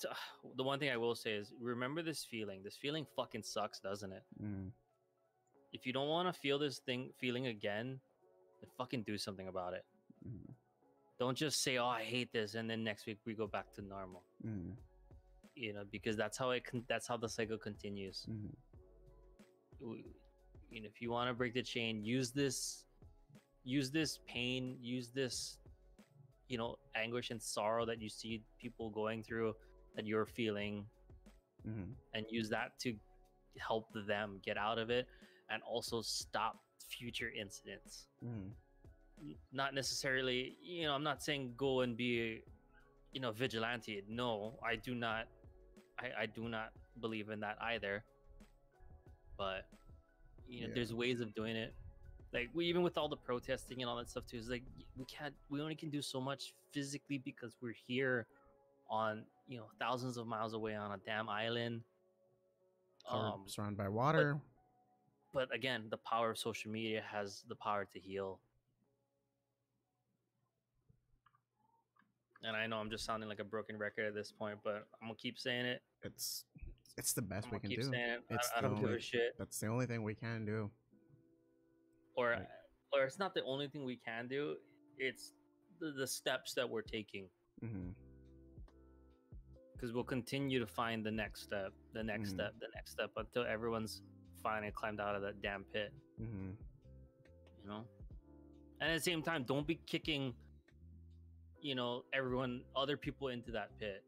Speaker 2: the one thing I will say is, remember this feeling. This feeling fucking sucks, doesn't it? If you don't want to feel this feeling again, then fucking do something about it. Don't just say, "Oh, I hate this," and then next week we go back to normal. You know, because that's how that's how the cycle continues. You know, if you want to break the chain, use this pain, use this, you know, anguish and sorrow that you see people going through, that you're feeling, and use that to help them get out of it, and also stop future incidents. Not necessarily, you know, I'm not saying go and be, you know, vigilante. No, I do not believe in that either. But, you know, there's ways of doing it. Like, even with all the protesting and all that stuff too, is like, we only can do so much physically, because we're here on, you know, thousands of miles away on a damn island,
Speaker 1: surrounded by water.
Speaker 2: But again, the power of social media has the power to heal. And I know I'm just sounding like a broken record at this point, but I'm gonna keep saying it.
Speaker 1: It's the best we can do.
Speaker 2: Saying it. I don't give a shit.
Speaker 1: That's the only thing we can do.
Speaker 2: Or it's not the only thing we can do. It's the steps that we're taking. Because we'll continue to find the next step, the next step, the next step, until everyone's finally climbed out of that damn pit. You know? And at the same time, don't be kicking, you know, other people into that pit.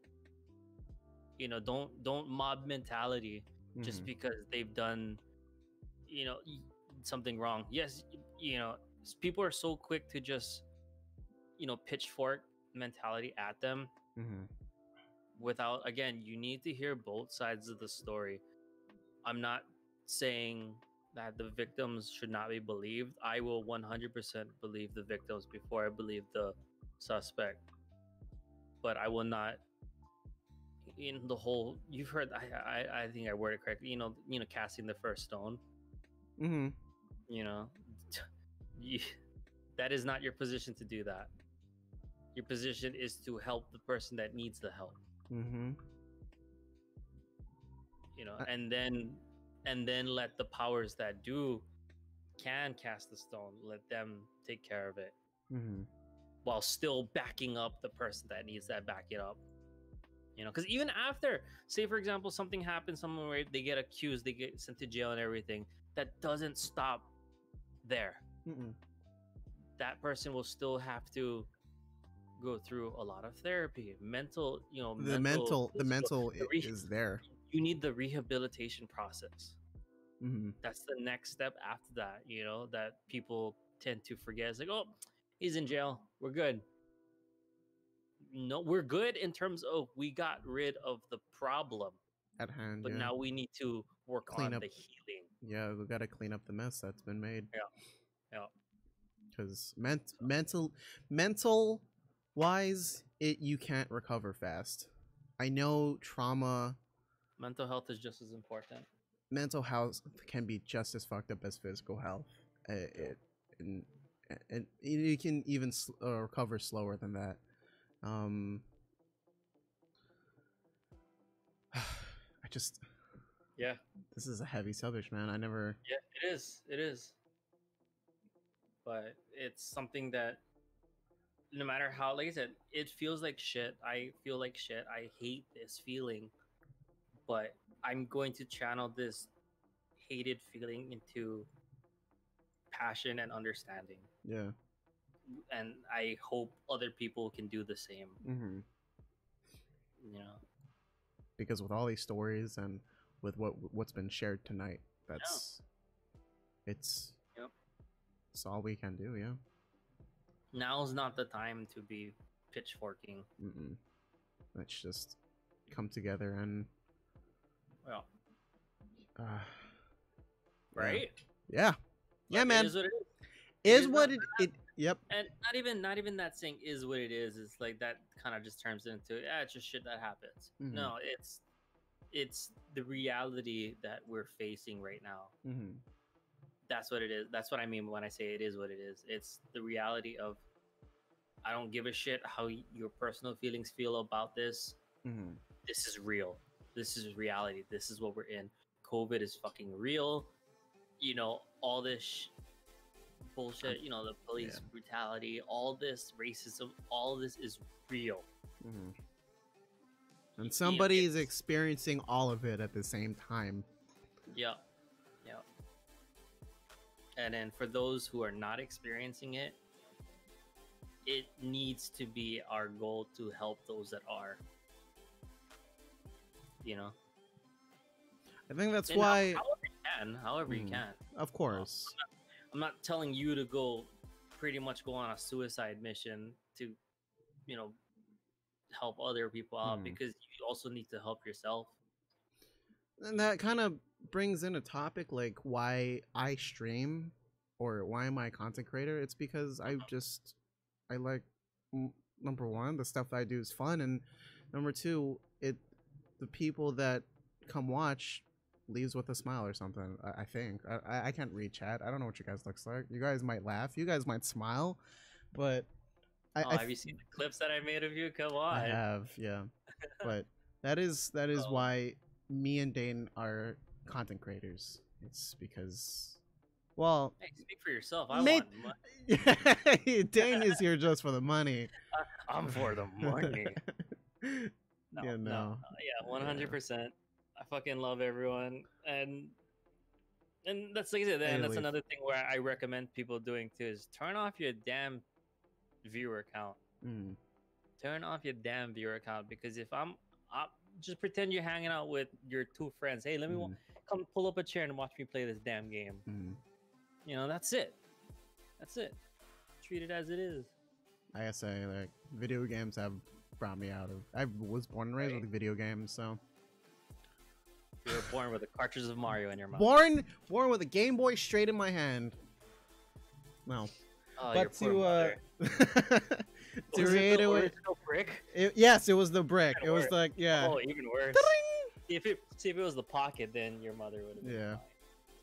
Speaker 2: You know, don't mob mentality just because they've done, you know, something wrong. Yes, you know, people are so quick to just, you know, pitchfork mentality at them, without, again, you need to hear both sides of the story. I'm not saying that the victims should not be believed. I will 100% believe the victims before I believe the suspect. But I will not, in the whole, you've heard, I think I worded it correctly, you know, casting the first stone. You know, that is not your position to do that. Your position is to help the person that needs the help. You know, and then let the powers that can cast the stone, let them take care of it, while still backing up the person that needs that back it up. You know, because even after, say for example, something happens, someone where they get accused, they get sent to jail and everything, that doesn't stop there. That person will still have to go through a lot of therapy, mental, you know,
Speaker 1: the mental is there.
Speaker 2: You need the rehabilitation process. That's the next step after that, you know, that people tend to forget. It's like, oh, he's in jail, we're good. No, we're good in terms of we got rid of the problem
Speaker 1: at hand,
Speaker 2: but now we need to work on the healing.
Speaker 1: Yeah, we got to clean up the mess that's been made.
Speaker 2: Yeah.
Speaker 1: Because mental wise, you can't recover fast. I know trauma.
Speaker 2: Mental health is just as important.
Speaker 1: Mental health can be just as fucked up as physical health. And you can even recover slower than that. I just.
Speaker 2: Yeah.
Speaker 1: This is a heavy subject, man. I never.
Speaker 2: Yeah, it is. But it's something that no matter how, like I said, it feels like shit. I feel like shit. I hate this feeling, but I'm going to channel this hated feeling into passion and understanding.
Speaker 1: Yeah.
Speaker 2: And I hope other people can do the same.
Speaker 1: Mm-hmm.
Speaker 2: You know,
Speaker 1: Because with all these stories and with what's been shared tonight, that's it's
Speaker 2: Yep.
Speaker 1: it's all we can do. Yeah.
Speaker 2: Now's not the time to be pitchforking.
Speaker 1: Mm-mm. Let's just come together and
Speaker 2: Well,
Speaker 1: uh,
Speaker 2: right?
Speaker 1: Yeah. Yeah,
Speaker 2: Like,
Speaker 1: man.
Speaker 2: It is what it is.
Speaker 1: Is
Speaker 2: is
Speaker 1: what
Speaker 2: not-
Speaker 1: it. Yep.
Speaker 2: And not even that saying is what it is. It's like that kind of just turns into it's just shit that happens.
Speaker 1: Mhm.
Speaker 2: No, it's the reality that we're facing right now.
Speaker 1: Mm-hmm.
Speaker 2: That's what it is. That's what I mean when I say it is what it is. It's the reality of I don't give a shit how your personal feelings feel about this.
Speaker 1: Mm-hmm.
Speaker 2: This is real. This is reality. This is what we're in. COVID is fucking real. You know, all this bullshit, you know, the police brutality, all this racism, all this is real.
Speaker 1: Mm-hmm. And somebody is experiencing all of it at the same time.
Speaker 2: Yep. Yep. And then for those who are not experiencing it, it needs to be our goal to help those that are. You know?
Speaker 1: I think that's
Speaker 2: And
Speaker 1: why.
Speaker 2: However you can.
Speaker 1: Of course.
Speaker 2: I'm not telling you to go pretty much go on a suicide mission to, you know, help other people out because you also need to help yourself.
Speaker 1: And that kind of brings in a topic like why I stream or why am I a content creator? It's because I like number one, the stuff that I do is fun, and number two, the people that come watch leaves with a smile or something. I think I can't read chat. I don't know what you guys looks like. You guys might laugh. You guys might smile, but
Speaker 2: have you seen the clips that I made of you? Come on.
Speaker 1: I have, yeah. But that is why me and Dane are content creators. It's because, well,
Speaker 2: hey, speak for yourself. I want
Speaker 1: money. Dane is here just for the money.
Speaker 2: I'm for the money.
Speaker 1: No.
Speaker 2: Yeah, 100%. I fucking love everyone, and that's like I said. And that's another thing where I recommend people doing too is turn off your damn viewer count. Turn off your damn viewer account because if I'm just pretend you're hanging out with your two friends. Hey, let me come pull up a chair and watch me play this damn game. You know, that's it. That's it. Treat it as it is.
Speaker 1: I gotta say, like, video games have brought me out of. I was born and raised with video games, so.
Speaker 2: You were born with a cartridge of Mario in your mouth.
Speaker 1: Born with a Game Boy straight in my hand. No. But to reiterate,
Speaker 2: brick?
Speaker 1: Yes, it was the brick. It was like, yeah.
Speaker 2: Oh, even worse. If it was the pocket, then your mother would have been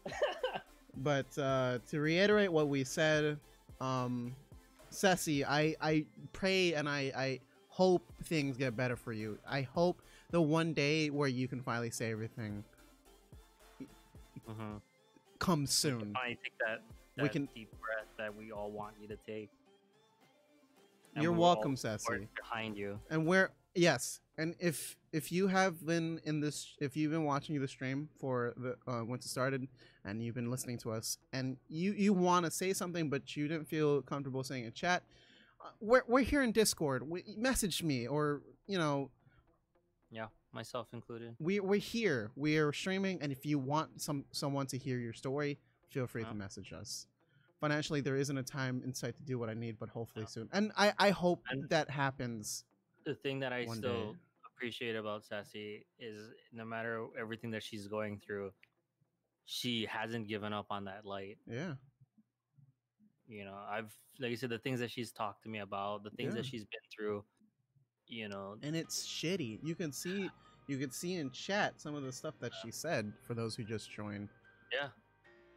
Speaker 2: fine.
Speaker 1: But to reiterate what we said, Ceci, I pray and I hope things get better for you. I hope the one day where you can finally say everything comes soon.
Speaker 2: Finally take that deep breath that we all want you to take. And
Speaker 1: you're welcome, Ceci.
Speaker 2: Behind you.
Speaker 1: And and if you have been if you've been watching the stream for the once it started, and you've been listening to us, and you want to say something but you didn't feel comfortable saying in chat, we're here in Discord. Message me, or
Speaker 2: yeah, myself included.
Speaker 1: We're here. We are streaming, and if you want someone to hear your story, feel free to message us. Financially, there isn't a time in sight to do what I need, but hopefully soon. And I hope that happens.
Speaker 2: The thing that I still appreciate about Sassy is no matter everything that she's going through, she hasn't given up on that light.
Speaker 1: Yeah.
Speaker 2: You know, like I said, the things that she's talked to me about, the things that she's been through,
Speaker 1: And it's shitty. You can see in chat some of the stuff that she said for those who just joined.
Speaker 2: Yeah.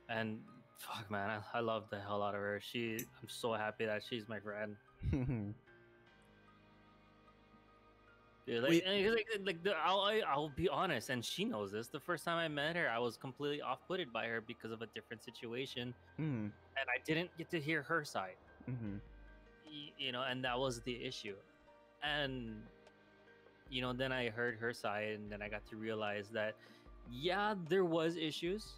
Speaker 2: And fuck, man, I love the hell out of her. I'm so happy that she's my friend. Dude, I'll be honest, and she knows this. The first time I met her, I was completely off-putted by her because of a different situation, and I didn't get to hear her side. you know, and that was the issue. And you know, then I heard her side, and then I got to realize that yeah, there was issues.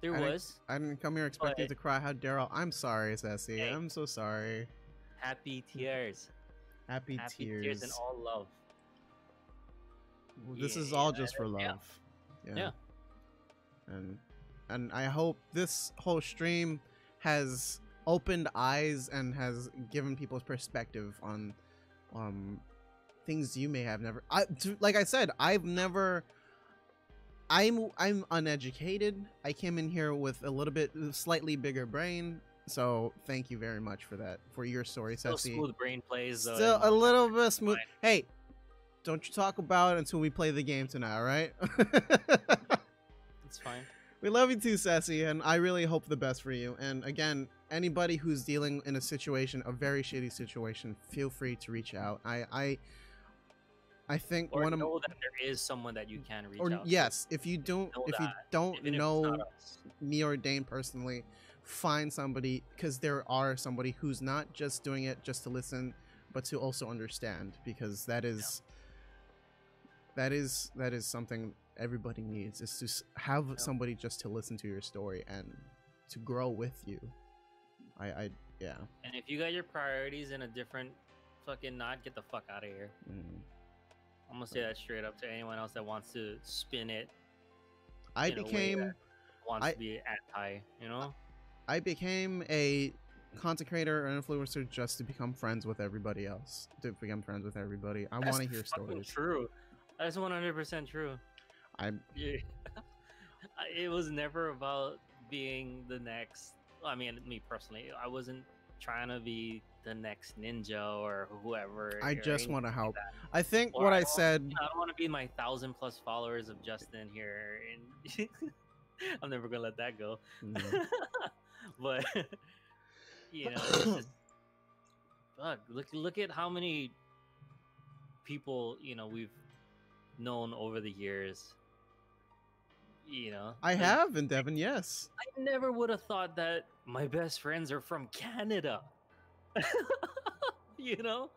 Speaker 2: There was,
Speaker 1: I didn't come here expecting
Speaker 2: but
Speaker 1: to cry. How dare I? I'm sorry, Sassy.
Speaker 2: hey,
Speaker 1: I'm so sorry.
Speaker 2: happy tears,
Speaker 1: Happy
Speaker 2: happy tears, and
Speaker 1: tears.
Speaker 2: all love.
Speaker 1: This
Speaker 2: Yeah,
Speaker 1: is all just for
Speaker 2: yeah,
Speaker 1: love.
Speaker 2: yeah.
Speaker 1: And I hope this whole stream has opened eyes and has given people's perspective on things you may have never like I said, I'm uneducated. I came in here with a little bit slightly bigger brain, so thank you very much for that, for your story,
Speaker 2: Still
Speaker 1: Ceci.
Speaker 2: smooth brain plays though.
Speaker 1: Still
Speaker 2: and
Speaker 1: a
Speaker 2: all that.
Speaker 1: little bit smooth.
Speaker 2: Fine.
Speaker 1: Hey, don't you talk about it until we play the game tonight, all right?
Speaker 2: It's fine.
Speaker 1: We love you too, Sassy, and I really hope the best for you. And again, anybody who's dealing in a situation, a very shitty situation, feel free to reach out. I think
Speaker 2: Or
Speaker 1: one of
Speaker 2: know that there is someone that you can reach
Speaker 1: or
Speaker 2: out
Speaker 1: yes, if you don't
Speaker 2: Know
Speaker 1: if you
Speaker 2: that,
Speaker 1: don't
Speaker 2: even if it's
Speaker 1: know
Speaker 2: not us.
Speaker 1: me or Dane personally, find somebody, because there are somebody who's not just doing it just to listen, but to also understand, because that is something everybody needs, is to have somebody just to listen to your story and to grow with you. I yeah.
Speaker 2: And if you got your priorities in a different fucking knot, get the fuck out of here. I'm gonna say that straight up to anyone else that wants to spin it.
Speaker 1: I
Speaker 2: in a way
Speaker 1: became
Speaker 2: that wants to be anti, you know.
Speaker 1: I became a content creator or influencer just to become friends with everybody else. To become friends with everybody. I want to hear
Speaker 2: fucking
Speaker 1: stories.
Speaker 2: True. That's 100% true. Yeah. It was never about being the next. I mean, me personally, I wasn't trying to be the next ninja or whoever.
Speaker 1: I
Speaker 2: or
Speaker 1: just
Speaker 2: anything
Speaker 1: want to help.
Speaker 2: like that.
Speaker 1: I think
Speaker 2: Or
Speaker 1: what I
Speaker 2: don't-
Speaker 1: said.
Speaker 2: I don't want to be my 1,000+ followers of Justen here, and I'm never gonna let that go. But you know, it's just fuck. Look at how many people, you know, we've known over the years. You know,
Speaker 1: I
Speaker 2: like,
Speaker 1: have in Devon, yes.
Speaker 2: I never would have thought that my best friends are from Canada. You know,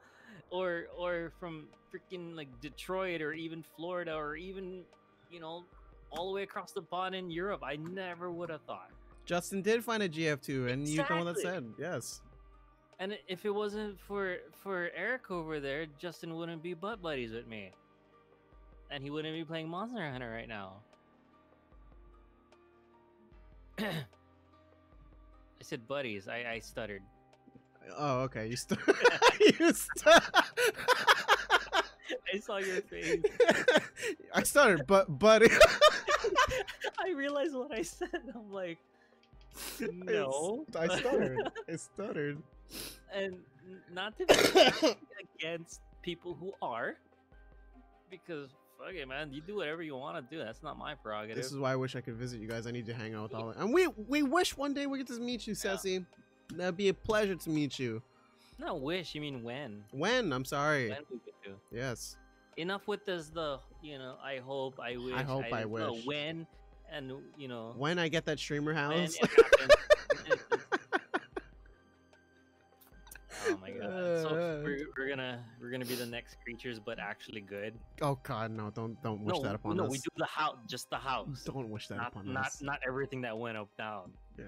Speaker 2: or from freaking like Detroit or even Florida or even, you know, all the way across the pond in Europe. I never would have thought.
Speaker 1: Justin did find a GF2, and you're the one that
Speaker 2: Exactly.
Speaker 1: said yes.
Speaker 2: And if it wasn't for Eric over there, Justin wouldn't be butt buddies with me, and he wouldn't be playing Monster Hunter right now. I said buddies. I stuttered.
Speaker 1: Oh, okay. You
Speaker 2: I saw your face.
Speaker 1: I stuttered, but
Speaker 2: I realized what I said. I'm like, no.
Speaker 1: I stuttered. I stuttered.
Speaker 2: And not to be against people who are, because fuck it, man, you do whatever you want to do. That's not my prerogative.
Speaker 1: This is why I wish I could visit you guys. I need to hang out with all. And we wish one day we get to meet you, Ceci. That'd be a pleasure to meet you.
Speaker 2: Not wish, you mean when?
Speaker 1: When? I'm sorry.
Speaker 2: When we could do.
Speaker 1: Yes.
Speaker 2: Enough with this. The I hope, I wish.
Speaker 1: I
Speaker 2: no,
Speaker 1: wish.
Speaker 2: when, and
Speaker 1: when I get that streamer
Speaker 2: when
Speaker 1: house.
Speaker 2: it happens. Oh my god! So we're gonna be the next creatures, but actually good.
Speaker 1: Oh god, no! Don't wish that upon us.
Speaker 2: No, we do the house, just the house.
Speaker 1: Don't wish that
Speaker 2: not,
Speaker 1: upon
Speaker 2: not,
Speaker 1: us.
Speaker 2: Not everything that went up down.
Speaker 1: Yeah.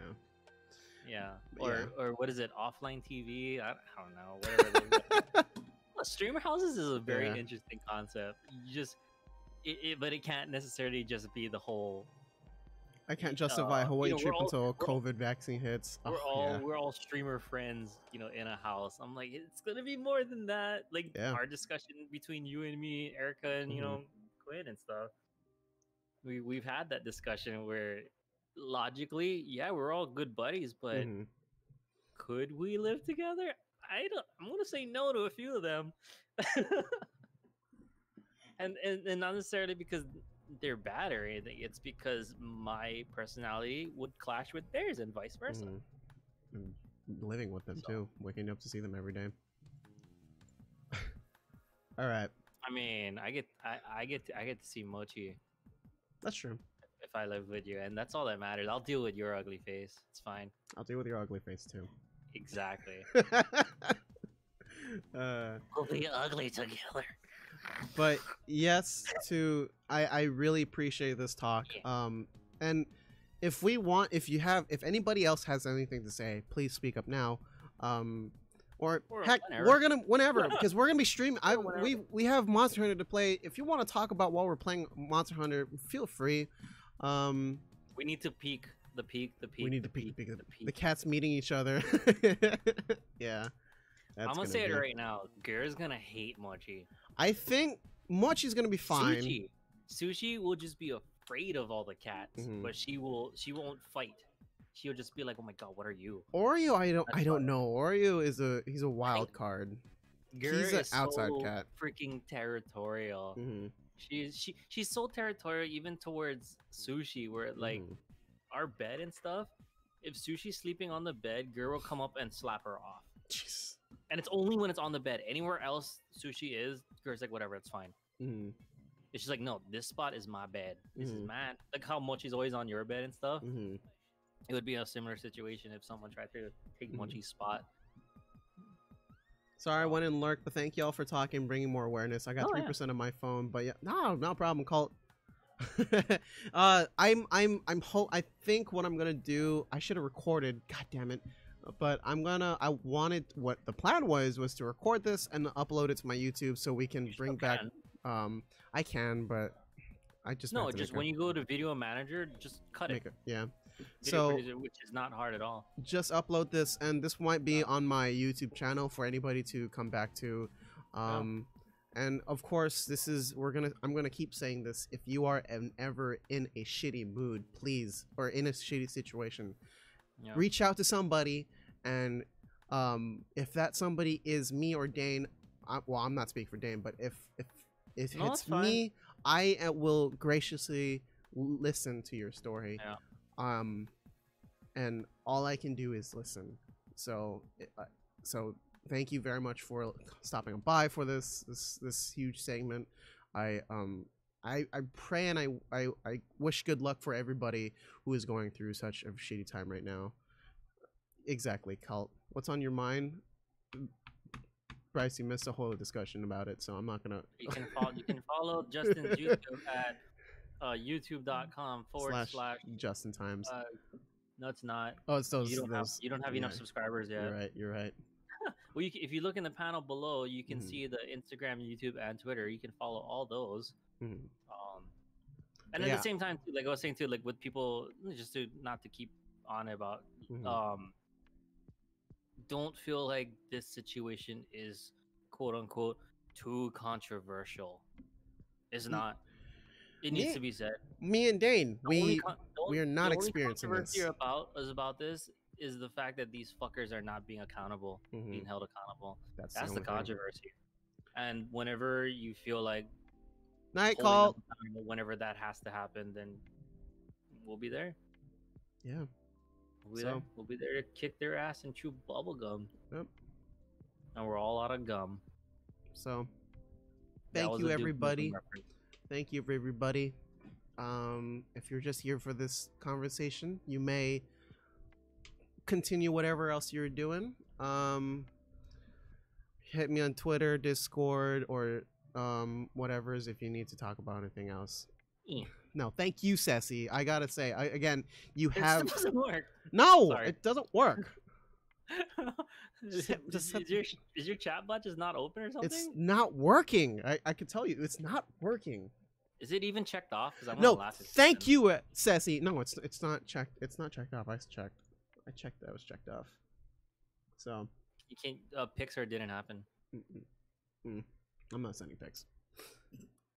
Speaker 2: Yeah.
Speaker 1: Yeah.
Speaker 2: Or what is it? Offline TV? I don't know. Whatever. Streamer houses is a very interesting concept. You just, but it can't necessarily just be the whole.
Speaker 1: I can't justify a Hawaii trip until COVID vaccine hits.
Speaker 2: We're all streamer friends, in a house. I'm like, it's gonna be more than that. Like our discussion between you and me, Erica, and Quinn and stuff. We've had that discussion where logically, we're all good buddies, but could we live together? I'm gonna say no to a few of them. and not necessarily because they're bad or anything. It's because my personality would clash with theirs and vice versa.
Speaker 1: And living with them too, waking up to see them every day. All right.
Speaker 2: I mean, I get to see Mochi.
Speaker 1: That's true.
Speaker 2: If I live with you, and that's all that matters. I'll deal with your ugly face. It's fine.
Speaker 1: I'll deal with your ugly face too.
Speaker 2: Exactly.
Speaker 1: uh,
Speaker 2: We'll be ugly together.
Speaker 1: but yes, I really appreciate this talk.
Speaker 2: Yeah.
Speaker 1: And if anybody else has anything to say, please speak up now. Or
Speaker 2: Or
Speaker 1: heck,
Speaker 2: whenever.
Speaker 1: we're gonna whenever because we're gonna be streaming.
Speaker 2: Or whenever.
Speaker 1: We have Monster Hunter to play. If you want to talk about while we're playing Monster Hunter, feel free.
Speaker 2: We need to peek. The peak.
Speaker 1: We need to peek. The cats meeting each other. Yeah.
Speaker 2: I'm gonna say it right now. Gera's gonna hate Mochi.
Speaker 1: I think Mochi's gonna be fine.
Speaker 2: Sushi will just be afraid of all the cats, but she won't fight. She'll just be like, "Oh my god, what are you?"
Speaker 1: Oreo, I don't know. Oreo he's a wild card.
Speaker 2: Gera
Speaker 1: He's an
Speaker 2: is
Speaker 1: outside
Speaker 2: so
Speaker 1: cat.
Speaker 2: freaking territorial. She's so territorial even towards Sushi, where like our bed and stuff. If Sushi's sleeping on the bed, Gera will come up and slap her off.
Speaker 1: Jeez.
Speaker 2: And it's only when it's on the bed. Anywhere else Sushi is, Gera's like, whatever, it's fine. It's just like, no, this spot is my bed. This is mine. Like how Mochi's always on your bed and stuff. It would be a similar situation if someone tried to take Mochi's spot.
Speaker 1: Sorry, I went and lurked, but thank y'all for talking, bringing more awareness. I got 3% of my phone, but yeah, no problem. Call. I think what I'm gonna do. I should have recorded. God damn it! But what the plan was to record this and upload it to my YouTube so we can bring back. I can, but I just
Speaker 2: when you go to Video Manager, just cut it.
Speaker 1: Yeah.
Speaker 2: Video Producer, which is not hard at all.
Speaker 1: Just upload this, and this might be on my YouTube channel for anybody to come back to. And of course, I'm gonna keep saying this. If you are ever in a shitty mood, please, or in a shitty situation, reach out to somebody. And if that somebody is me or Dane, I'm not speaking for Dane, but if it's me, I will graciously listen to your story. And all I can do is listen. So thank you very much for stopping by for this huge segment. I pray and I wish good luck for everybody who is going through such a shitty time right now. Exactly, Cult. What's on your mind? Bryce, you missed a whole discussion about it, so I'm not gonna.
Speaker 2: You can follow Justen's YouTube at youtube.com/Justen
Speaker 1: Times.
Speaker 2: No, it's not.
Speaker 1: Oh, it's those.
Speaker 2: You don't have enough subscribers yet.
Speaker 1: You're right.
Speaker 2: Well, if you look in the panel below, you can see the Instagram, YouTube, and Twitter. You can follow all those. And at the same time, too, like I was saying too, like with people, just not to keep on about, don't feel like this situation is quote unquote too controversial. It's not. It needs to be said.
Speaker 1: Me and Dane, we are not experiencing this.
Speaker 2: The only controversy about this is the fact that these fuckers are not being accountable, being held accountable. That's the controversy. And whenever you feel like
Speaker 1: night call,
Speaker 2: whenever that has to happen, then we'll be there.
Speaker 1: Yeah.
Speaker 2: We'll be there to kick their ass and chew bubble gum.
Speaker 1: Yep.
Speaker 2: And we're all out of gum.
Speaker 1: So thank you everybody. Thank you everybody. If you're just here for this conversation, you may continue whatever else you're doing. Hit me on Twitter, Discord, or whatever's if you need to talk about anything else. No, thank you, Ceci. I gotta say, again, it
Speaker 2: doesn't work.
Speaker 1: No,
Speaker 2: Sorry.
Speaker 1: It doesn't work.
Speaker 2: Is your chat bot just not open or something?
Speaker 1: It's not working. I can tell you, it's not working.
Speaker 2: Is it even checked off?
Speaker 1: No, thank you, Ceci. No, it's not checked. It's not checked off. I checked. I checked that it was checked off. So
Speaker 2: you can't. Pixar didn't happen.
Speaker 1: I'm not sending pics.